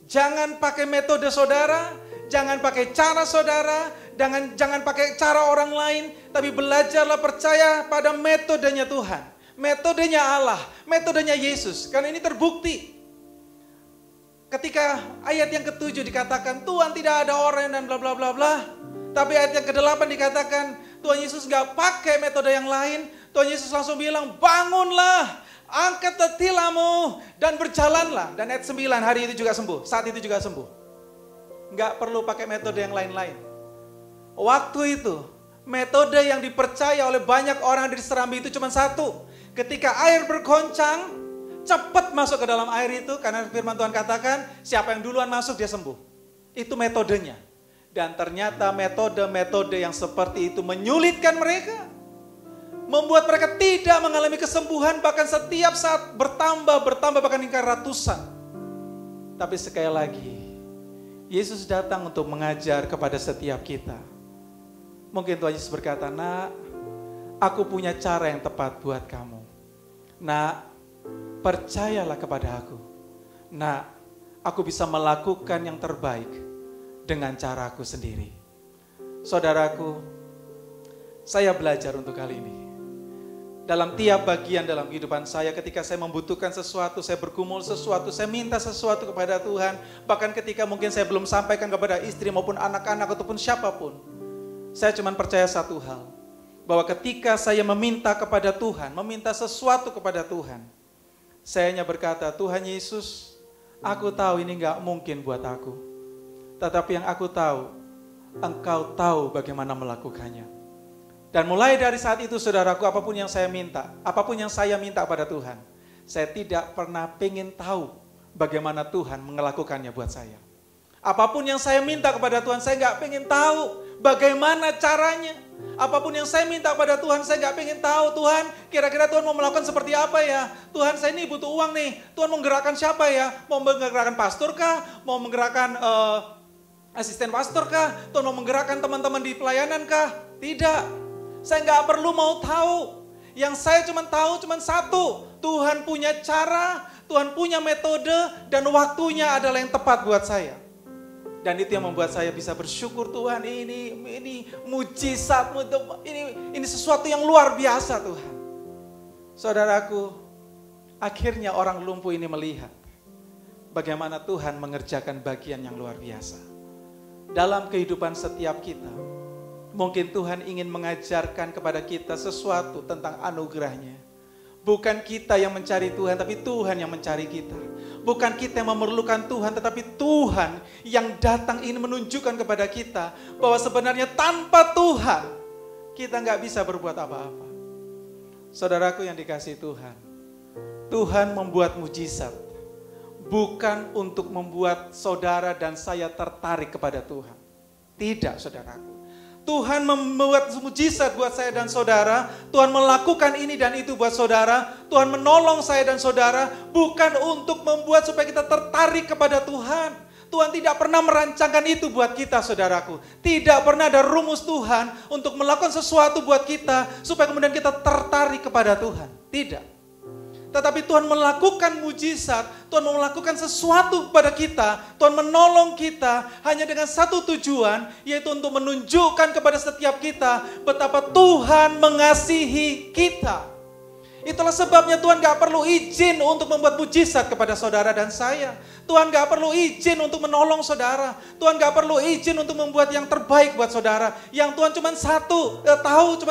Jangan pakai metode saudara, jangan pakai cara saudara, jangan pakai cara orang lain, tapi belajarlah percaya pada metodenya Tuhan, metodenya Allah, metodenya Yesus. Karena ini terbukti. Ketika ayat yang ke-7 dikatakan Tuhan tidak ada orang dan bla bla bla bla. Tapi ayat yang ke-8 dikatakan Tuhan Yesus gak pakai metode yang lain. Tuhan Yesus langsung bilang bangunlah, angkat tetilamu dan berjalanlah. Dan ayat 9 hari itu juga sembuh, saat itu juga sembuh. Gak perlu pakai metode yang lain-lain. Waktu itu, metode yang dipercaya oleh banyak orang di Serambi itu cuma satu. Ketika air bergoncang, cepat masuk ke dalam air itu, karena firman Tuhan katakan, siapa yang duluan masuk dia sembuh. Itu metodenya. Dan ternyata metode-metode yang seperti itu menyulitkan mereka. Membuat mereka tidak mengalami kesembuhan, bahkan setiap saat bertambah, bahkan hingga ratusan. Tapi sekali lagi, Yesus datang untuk mengajar kepada setiap kita. Mungkin Tuhan Yesus berkata, "Nak, aku punya cara yang tepat buat kamu. Nak, percayalah kepada aku. Nak, aku bisa melakukan yang terbaik dengan caraku sendiri." Saudaraku, saya belajar untuk kali ini. Dalam tiap bagian dalam kehidupan saya, ketika saya membutuhkan sesuatu, saya bergumul sesuatu, saya minta sesuatu kepada Tuhan. Bahkan ketika mungkin saya belum sampaikan kepada istri maupun anak-anak ataupun siapapun. Saya cuma percaya satu hal. Bahwa ketika saya meminta kepada Tuhan, meminta sesuatu kepada Tuhan. Saya hanya berkata, "Tuhan Yesus, aku tahu ini gak mungkin buat aku. Tetapi yang aku tahu, Engkau tahu bagaimana melakukannya." Dan mulai dari saat itu saudaraku, apapun yang saya minta pada Tuhan, saya tidak pernah pengen tahu bagaimana Tuhan melakukannya buat saya. Apapun yang saya minta kepada Tuhan, saya gak pengen tahu bagaimana caranya. Apapun yang saya minta kepada Tuhan, saya gak pengen tahu, Tuhan kira-kira Tuhan mau melakukan seperti apa ya? Tuhan, saya ini butuh uang nih, Tuhan mau menggerakkan siapa ya? Mau menggerakkan pastor kah? Mau menggerakkan asisten pastor kah? Tuhan mau menggerakkan teman-teman di pelayanan kah? Tidak. Saya nggak perlu mau tahu. Yang saya cuma tahu cuma satu. Tuhan punya cara, Tuhan punya metode, dan waktunya adalah yang tepat buat saya. Dan itu yang membuat saya bisa bersyukur, Tuhan, ini mujizat, ini sesuatu yang luar biasa, Tuhan. Saudaraku, akhirnya orang lumpuh ini melihat bagaimana Tuhan mengerjakan bagian yang luar biasa. Dalam kehidupan setiap kita, mungkin Tuhan ingin mengajarkan kepada kita sesuatu tentang anugerahnya. Bukan kita yang mencari Tuhan, tapi Tuhan yang mencari kita. Bukan kita yang memerlukan Tuhan, tetapi Tuhan yang datang ingin menunjukkan kepada kita bahwa sebenarnya tanpa Tuhan, kita nggak bisa berbuat apa-apa. Saudaraku yang dikasihi Tuhan, Tuhan membuat mujizat bukan untuk membuat saudara dan saya tertarik kepada Tuhan. Tidak, saudaraku. Tuhan membuat mujizat buat saya dan saudara. Tuhan melakukan ini dan itu buat saudara. Tuhan menolong saya dan saudara. Bukan untuk membuat supaya kita tertarik kepada Tuhan. Tuhan tidak pernah merancangkan itu buat kita, saudaraku. Tidak pernah ada rumus Tuhan untuk melakukan sesuatu buat kita supaya kemudian kita tertarik kepada Tuhan. Tidak. Tetapi Tuhan melakukan mujizat, Tuhan melakukan sesuatu kepada kita, Tuhan menolong kita hanya dengan satu tujuan, yaitu untuk menunjukkan kepada setiap kita betapa Tuhan mengasihi kita. Itulah sebabnya Tuhan gak perlu izin untuk membuat mujizat kepada saudara dan saya. Tuhan gak perlu izin untuk menolong saudara. Tuhan gak perlu izin untuk membuat yang terbaik buat saudara. Yang Tuhan cuma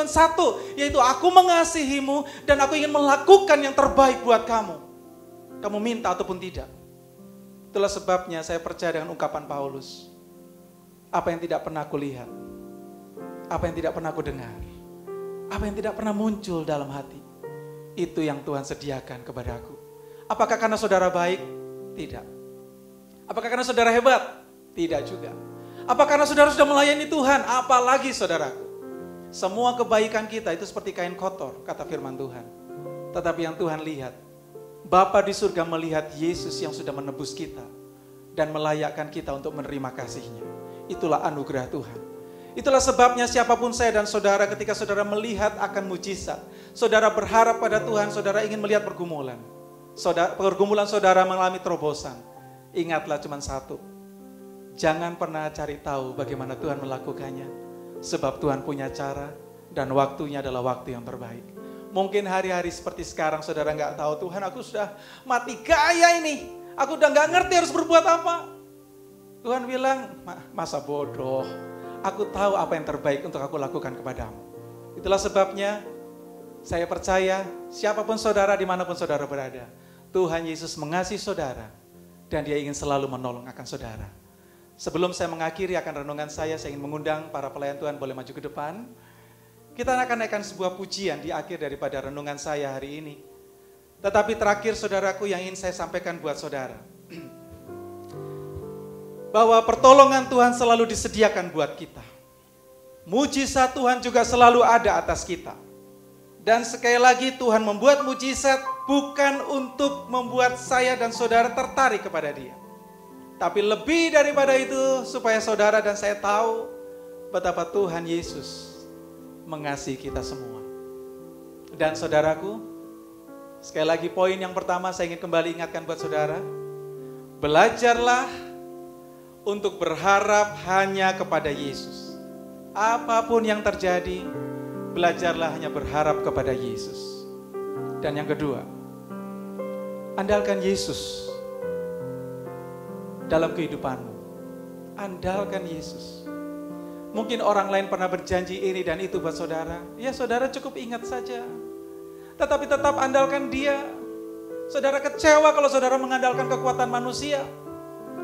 satu, yaitu aku mengasihimu dan aku ingin melakukan yang terbaik buat kamu. Kamu minta ataupun tidak. Itulah sebabnya saya percaya dengan ungkapan Paulus. Apa yang tidak pernah aku lihat, apa yang tidak pernah aku dengar, apa yang tidak pernah muncul dalam hati, itu yang Tuhan sediakan kepada aku. Apakah karena saudara baik? Tidak. Apakah karena saudara hebat? Tidak juga. Apakah karena saudara sudah melayani Tuhan? Apalagi saudaraku. Semua kebaikan kita itu seperti kain kotor, kata firman Tuhan. Tetapi yang Tuhan lihat, Bapa di surga melihat Yesus yang sudah menebus kita dan melayakkan kita untuk menerima kasih-Nya. Itulah anugerah Tuhan. Itulah sebabnya siapapun saya dan saudara, ketika saudara melihat akan mujizat, saudara berharap pada Tuhan, saudara ingin melihat pergumulan. Pergumulan saudara mengalami terobosan. Ingatlah cuma satu. Jangan pernah cari tahu bagaimana Tuhan melakukannya. Sebab Tuhan punya cara dan waktunya adalah waktu yang terbaik. Mungkin hari-hari seperti sekarang saudara gak tahu, Tuhan aku sudah mati gaya ini. Aku udah gak ngerti harus berbuat apa. Tuhan bilang, masa bodoh. Aku tahu apa yang terbaik untuk aku lakukan kepadamu. Itulah sebabnya saya percaya siapapun saudara, dimanapun saudara berada, Tuhan Yesus mengasihi saudara dan Dia ingin selalu menolong akan saudara. Sebelum saya mengakhiri akan renungan saya ingin mengundang para pelayan Tuhan boleh maju ke depan. Kita akan naikkan sebuah pujian di akhir daripada renungan saya hari ini. Tetapi terakhir saudaraku yang ingin saya sampaikan buat saudara. Bahwa pertolongan Tuhan selalu disediakan buat kita. Mujizat Tuhan juga selalu ada atas kita. Dan sekali lagi Tuhan membuat mujizat bukan untuk membuat saya dan saudara tertarik kepada Dia. Tapi lebih daripada itu supaya saudara dan saya tahu betapa Tuhan Yesus mengasihi kita semua. Dan saudaraku, sekali lagi poin yang pertama saya ingin kembali ingatkan buat saudara. Belajarlah untuk berharap hanya kepada Yesus. Apapun yang terjadi, belajarlah hanya berharap kepada Yesus. Dan yang kedua, andalkan Yesus dalam kehidupanmu. Andalkan Yesus. Mungkin orang lain pernah berjanji ini dan itu buat saudara. Ya saudara cukup ingat saja. Tetapi tetap andalkan Dia. Saudara kecewa kalau saudara mengandalkan kekuatan manusia.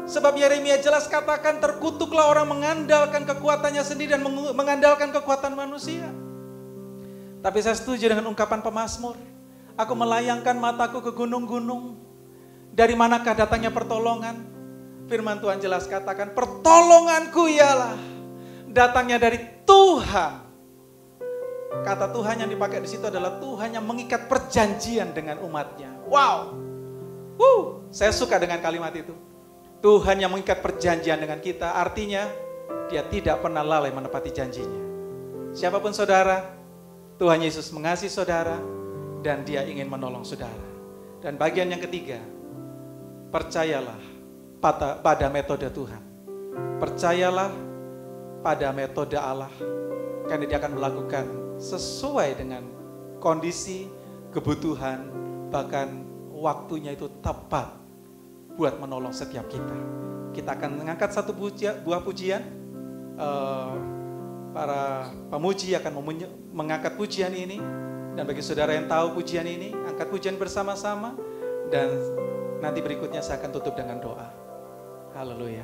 Sebab Yeremia jelas katakan terkutuklah orang mengandalkan kekuatannya sendiri dan mengandalkan kekuatan manusia. Tapi saya setuju dengan ungkapan pemazmur. Aku melayangkan mataku ke gunung-gunung. Dari manakah datangnya pertolongan? Firman Tuhan jelas katakan, pertolonganku ialah datangnya dari Tuhan. Kata Tuhan yang dipakai di situ adalah Tuhan yang mengikat perjanjian dengan umatnya. Wow, saya suka dengan kalimat itu. Tuhan yang mengikat perjanjian dengan kita, artinya Dia tidak pernah lalai menepati janjinya. Siapapun saudara, Tuhan Yesus mengasihi saudara dan Dia ingin menolong saudara. Dan bagian yang ketiga, percayalah pada metode Tuhan. Percayalah pada metode Allah, karena Dia akan melakukan sesuai dengan kondisi, kebutuhan, bahkan waktunya itu tepat buat menolong setiap kita. Kita akan mengangkat satu buah pujian. Para pemuji akan mengangkat pujian ini. Dan bagi saudara yang tahu pujian ini, angkat pujian bersama-sama. Dan nanti berikutnya saya akan tutup dengan doa. Haleluya.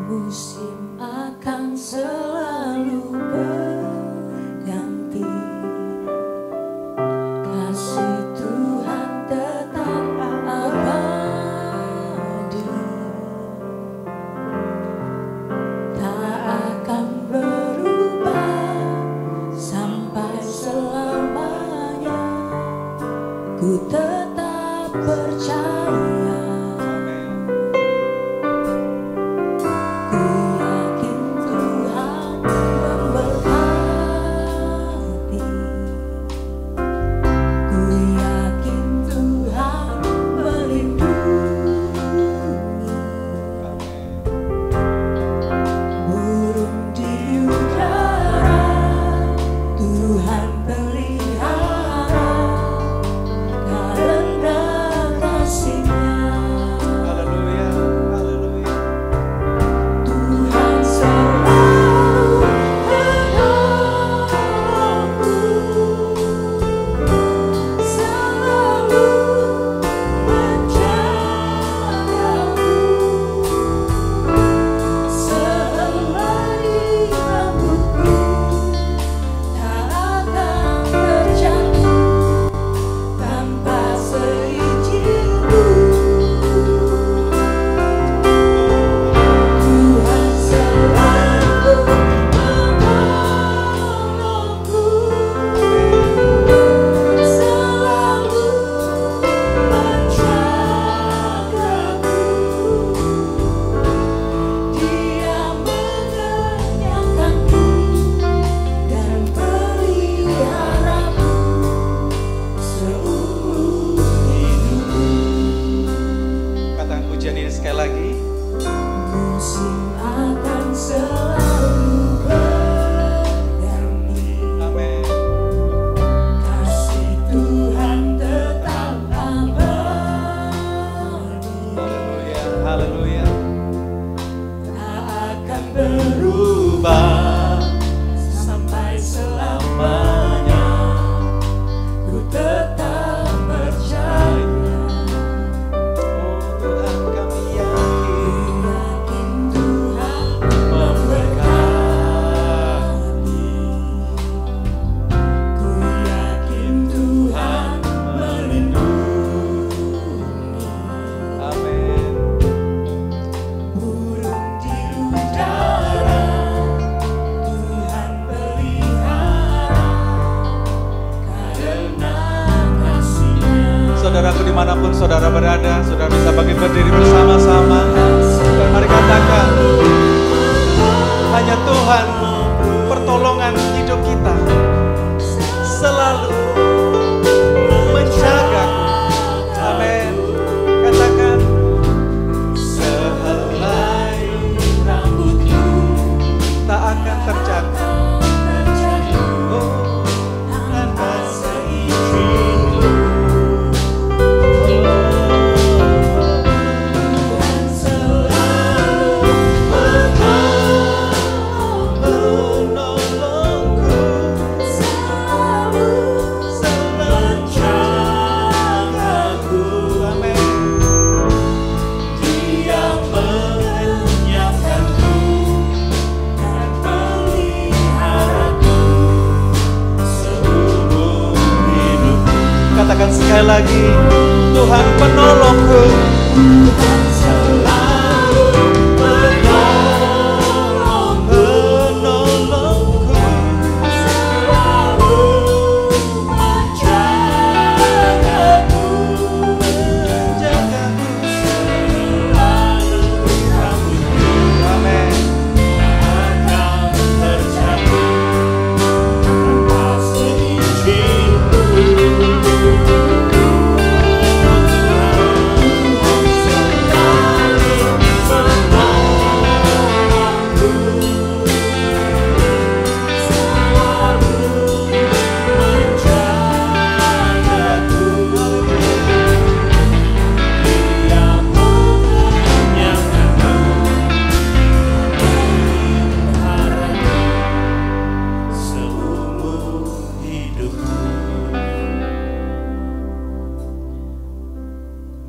Musim akan selalu berganti, kasih Tuhan tetap abadi, tak akan berubah sampai selamanya. Ku tetap percaya. Tuhan pelihara Dimanapun saudara berada, saudara bisa bangkit berdiri bersama-sama. Dan mari katakan, hanya Tuhan pertolongan hidup kita, selalu menjaga. Amin. Katakan, sehelai rambutmu tak akan terjatuh. Katakan sekali lagi, Tuhan penolongku, Tuhan selalu penolongku, selalu menjagaku, selalu rambutku, amin, akan terjatuh tanpa seizinku.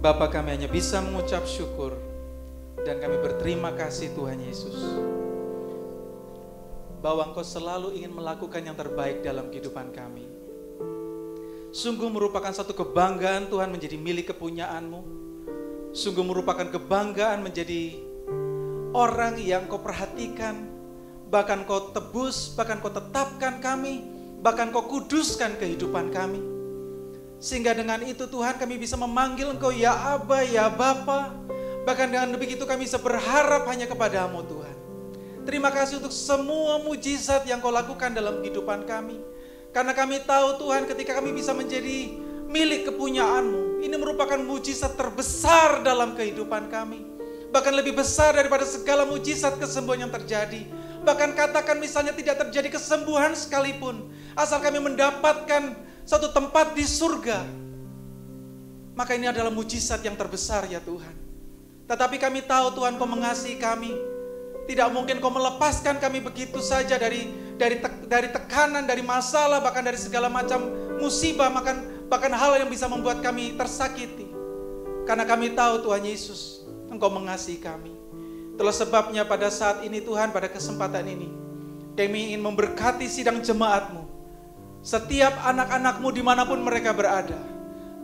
Bapa, kami hanya bisa mengucap syukur dan kami berterima kasih Tuhan Yesus, bahwa Engkau selalu ingin melakukan yang terbaik dalam kehidupan kami. Sungguh merupakan satu kebanggaan Tuhan menjadi milik kepunyaan-Mu. Sungguh merupakan kebanggaan menjadi orang yang Kau perhatikan, bahkan Kau tebus, bahkan Kau tetapkan kami, bahkan Kau kuduskan kehidupan kami. Sehingga dengan itu Tuhan kami bisa memanggil Engkau ya Aba, ya Bapa. Bahkan dengan begitu kami bisa berharap hanya kepada-Mu Tuhan. Terima kasih untuk semua mujizat yang Kau lakukan dalam kehidupan kami. Karena kami tahu Tuhan, ketika kami bisa menjadi milik kepunyaan-Mu, ini merupakan mujizat terbesar dalam kehidupan kami. Bahkan lebih besar daripada segala mujizat kesembuhan yang terjadi. Bahkan katakan misalnya tidak terjadi kesembuhan sekalipun, asal kami mendapatkan satu tempat di surga, maka ini adalah mujizat yang terbesar ya Tuhan. Tetapi kami tahu Tuhan Kau mengasihi kami. Tidak mungkin Kau melepaskan kami begitu saja dari tekanan, dari masalah, bahkan dari segala macam musibah, bahkan hal yang bisa membuat kami tersakiti. Karena kami tahu Tuhan Yesus, Engkau mengasihi kami. Itulah sebabnya pada saat ini Tuhan, pada kesempatan ini, kami ingin memberkati sidang jemaat-Mu. Setiap anak-anak-Mu dimanapun mereka berada,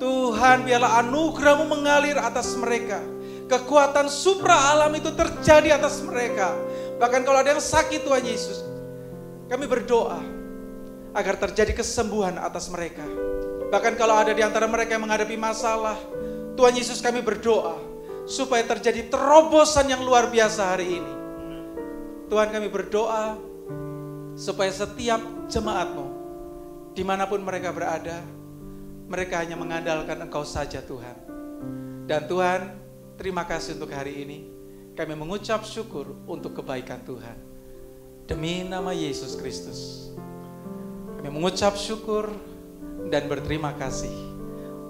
Tuhan biarlah anugerah-Mu mengalir atas mereka. Kekuatan supra alam itu terjadi atas mereka. Bahkan kalau ada yang sakit Tuhan Yesus, kami berdoa agar terjadi kesembuhan atas mereka. Bahkan kalau ada di antara mereka yang menghadapi masalah, Tuhan Yesus kami berdoa supaya terjadi terobosan yang luar biasa hari ini. Tuhan kami berdoa supaya setiap jemaat-Mu dimanapun mereka berada, mereka hanya mengandalkan Engkau saja Tuhan. Dan Tuhan, terima kasih untuk hari ini. Kami mengucap syukur untuk kebaikan Tuhan. Demi nama Yesus Kristus, kami mengucap syukur dan berterima kasih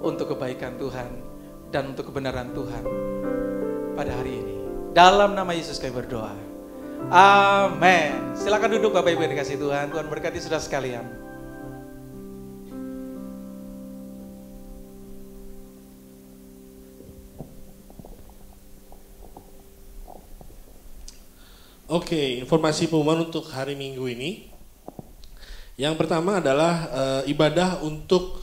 untuk kebaikan Tuhan dan untuk kebenaran Tuhan pada hari ini. Dalam nama Yesus kami berdoa. Amin. Silakan duduk Bapak Ibu yang dikasihi Tuhan. Tuhan berkati saudara sekalian. Oke, informasi pengumuman untuk hari Minggu ini. Yang pertama adalah ibadah untuk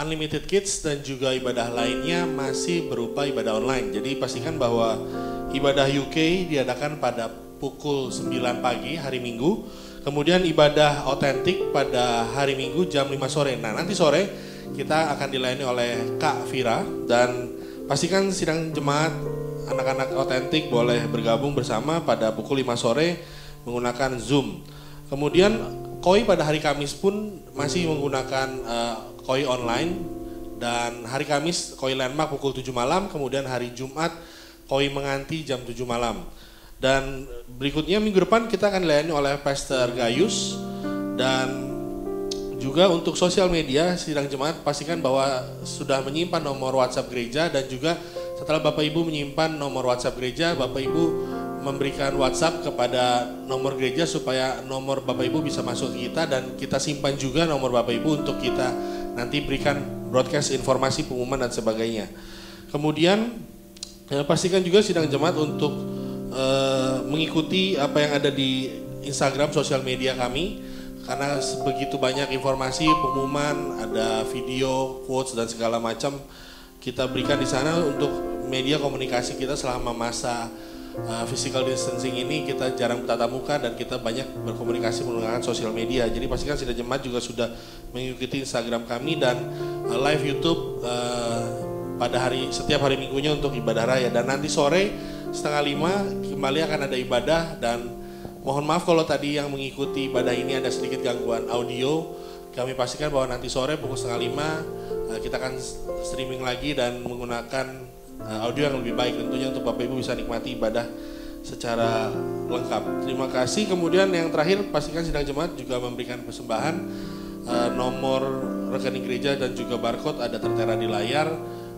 Unlimited Kids dan juga ibadah lainnya masih berupa ibadah online. Jadi pastikan bahwa ibadah UK diadakan pada pukul 9 pagi hari Minggu. Kemudian ibadah otentik pada hari Minggu jam 5 sore. Nah nanti sore kita akan dilayani oleh Kak Vira, dan pastikan sidang jemaat anak-anak otentik boleh bergabung bersama pada pukul 5 sore menggunakan Zoom. Kemudian KOI pada hari Kamis pun masih menggunakan KOI online, dan hari Kamis KOI Landmark pukul 7 malam, kemudian hari Jumat KOI Menganti jam 7 malam. Dan berikutnya minggu depan kita akan dilayani oleh Pastor Gayus. Dan juga untuk sosial media sidang jemaat pastikan bahwa sudah menyimpan nomor WhatsApp gereja, dan juga setelah Bapak Ibu menyimpan nomor WhatsApp gereja, Bapak Ibu memberikan WhatsApp kepada nomor gereja supaya nomor Bapak Ibu bisa masuk ke kita, dan kita simpan juga nomor Bapak Ibu untuk kita nanti berikan broadcast informasi, pengumuman dan sebagainya. Kemudian pastikan juga sidang jemaat untuk mengikuti apa yang ada di Instagram sosial media kami, karena begitu banyak informasi, pengumuman, ada video, quotes dan segala macam kita berikan di sana untuk media komunikasi kita selama masa physical distancing ini. Kita jarang bertatap muka dan kita banyak berkomunikasi menggunakan sosial media. Jadi pastikan sidang jemaat juga sudah mengikuti Instagram kami dan live YouTube pada setiap hari minggunya untuk ibadah raya. Dan nanti sore 4:30 kembali akan ada ibadah, dan mohon maaf kalau tadi yang mengikuti ibadah ini ada sedikit gangguan audio. Kami pastikan bahwa nanti sore pukul 4:30 kita akan streaming lagi dan menggunakan audio yang lebih baik tentunya untuk Bapak Ibu bisa nikmati ibadah secara lengkap. Terima kasih. Kemudian yang terakhir pastikan sidang jemaat juga memberikan persembahan. Nomor rekening gereja dan juga barcode ada tertera di layar,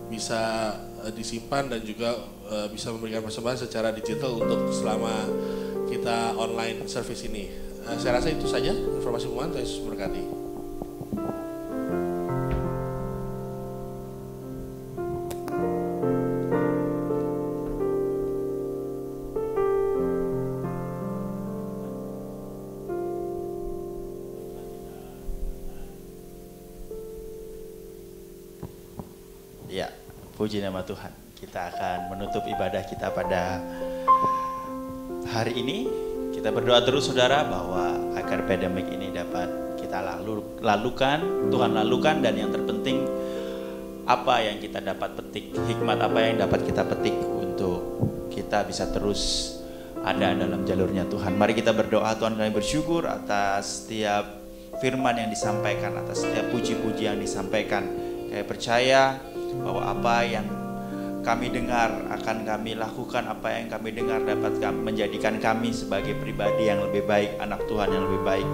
bisa disimpan dan juga bisa memberikan persembahan secara digital untuk selama kita online service ini. Saya rasa itu saja informasi pengumuman. Tuhan Yesus berkati. Ya, puji nama Tuhan. Kita akan menutup ibadah kita pada hari ini. Kita berdoa terus saudara bahwa agar pandemik ini dapat kita lalukan, Tuhan lalukan, dan yang terpenting apa yang kita dapat petik, hikmat apa yang dapat kita petik untuk kita bisa terus ada dalam jalurnya Tuhan. Mari kita berdoa. Tuhan, kami bersyukur atas setiap firman yang disampaikan, atas setiap puji-puji yang disampaikan. Kami percaya bahwa apa yang kami dengar akan kami lakukan, apa yang kami dengar dapat menjadikan kami sebagai pribadi yang lebih baik, anak Tuhan yang lebih baik.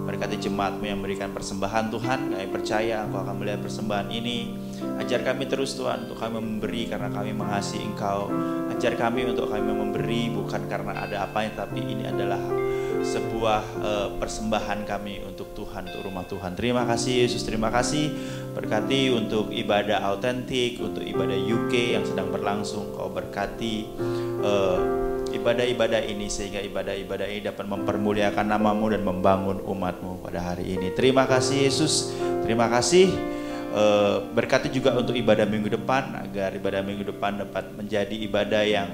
Berkati jemaat-Mu yang memberikan persembahan Tuhan, kami percaya Engkau akan melihat persembahan ini. Ajar kami terus Tuhan untuk kami memberi karena kami mengasihi Engkau. Ajar kami untuk kami memberi bukan karena ada apa, tapi ini adalah sebuah persembahan kami untuk Tuhan, untuk rumah Tuhan. Terima kasih Yesus, terima kasih. Berkati untuk ibadah autentik, untuk ibadah UK yang sedang berlangsung. Kau berkati ibadah-ibadah ini sehingga ibadah-ibadah ini dapat mempermuliakan nama-Mu dan membangun umat-Mu pada hari ini. Terima kasih Yesus, terima kasih. Berkati juga untuk ibadah minggu depan, agar ibadah minggu depan dapat menjadi ibadah yang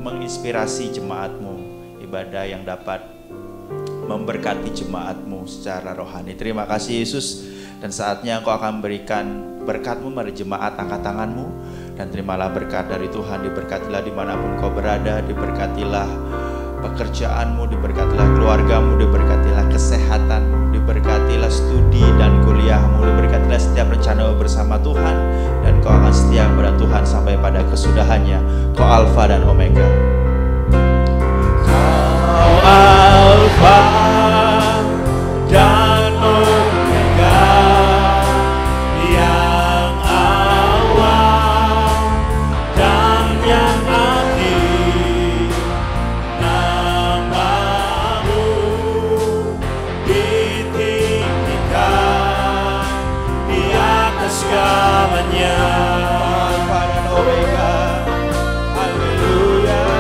menginspirasi jemaat-Mu, ibadah yang dapat memberkati jemaat-Mu secara rohani. Terima kasih Yesus, dan saatnya Engkau akan memberikan berkat-Mu pada jemaat. Angkat tangan-Mu dan terimalah berkat dari Tuhan. Diberkatilah dimanapun Kau berada, diberkatilah pekerjaan-Mu, diberkatilah keluarga-Mu, diberkatilah kesehatan-Mu, diberkatilah studi dan kuliah-Mu, diberkatilah setiap rencana bersama Tuhan, dan Kau akan setia kepada Tuhan sampai pada kesudahannya. Kau Alfa dan Omega. Kau Alfa dan Omega, yang awal dan yang akhir. Nama-Mu ditinggikan di atas segalanya. Alfa dan Omega, haleluya.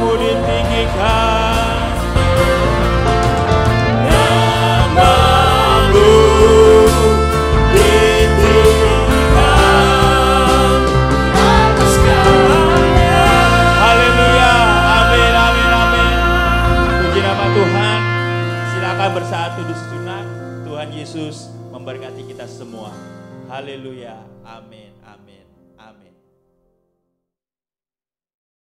Namamu ditinggikan, namamu ditinggikan atas segalanya. Haleluya, amin, amin, amin. Puji nama Tuhan. Silakan bersatu di susunan. Tuhan Yesus memberkati kita semua. Haleluya, amin, amin.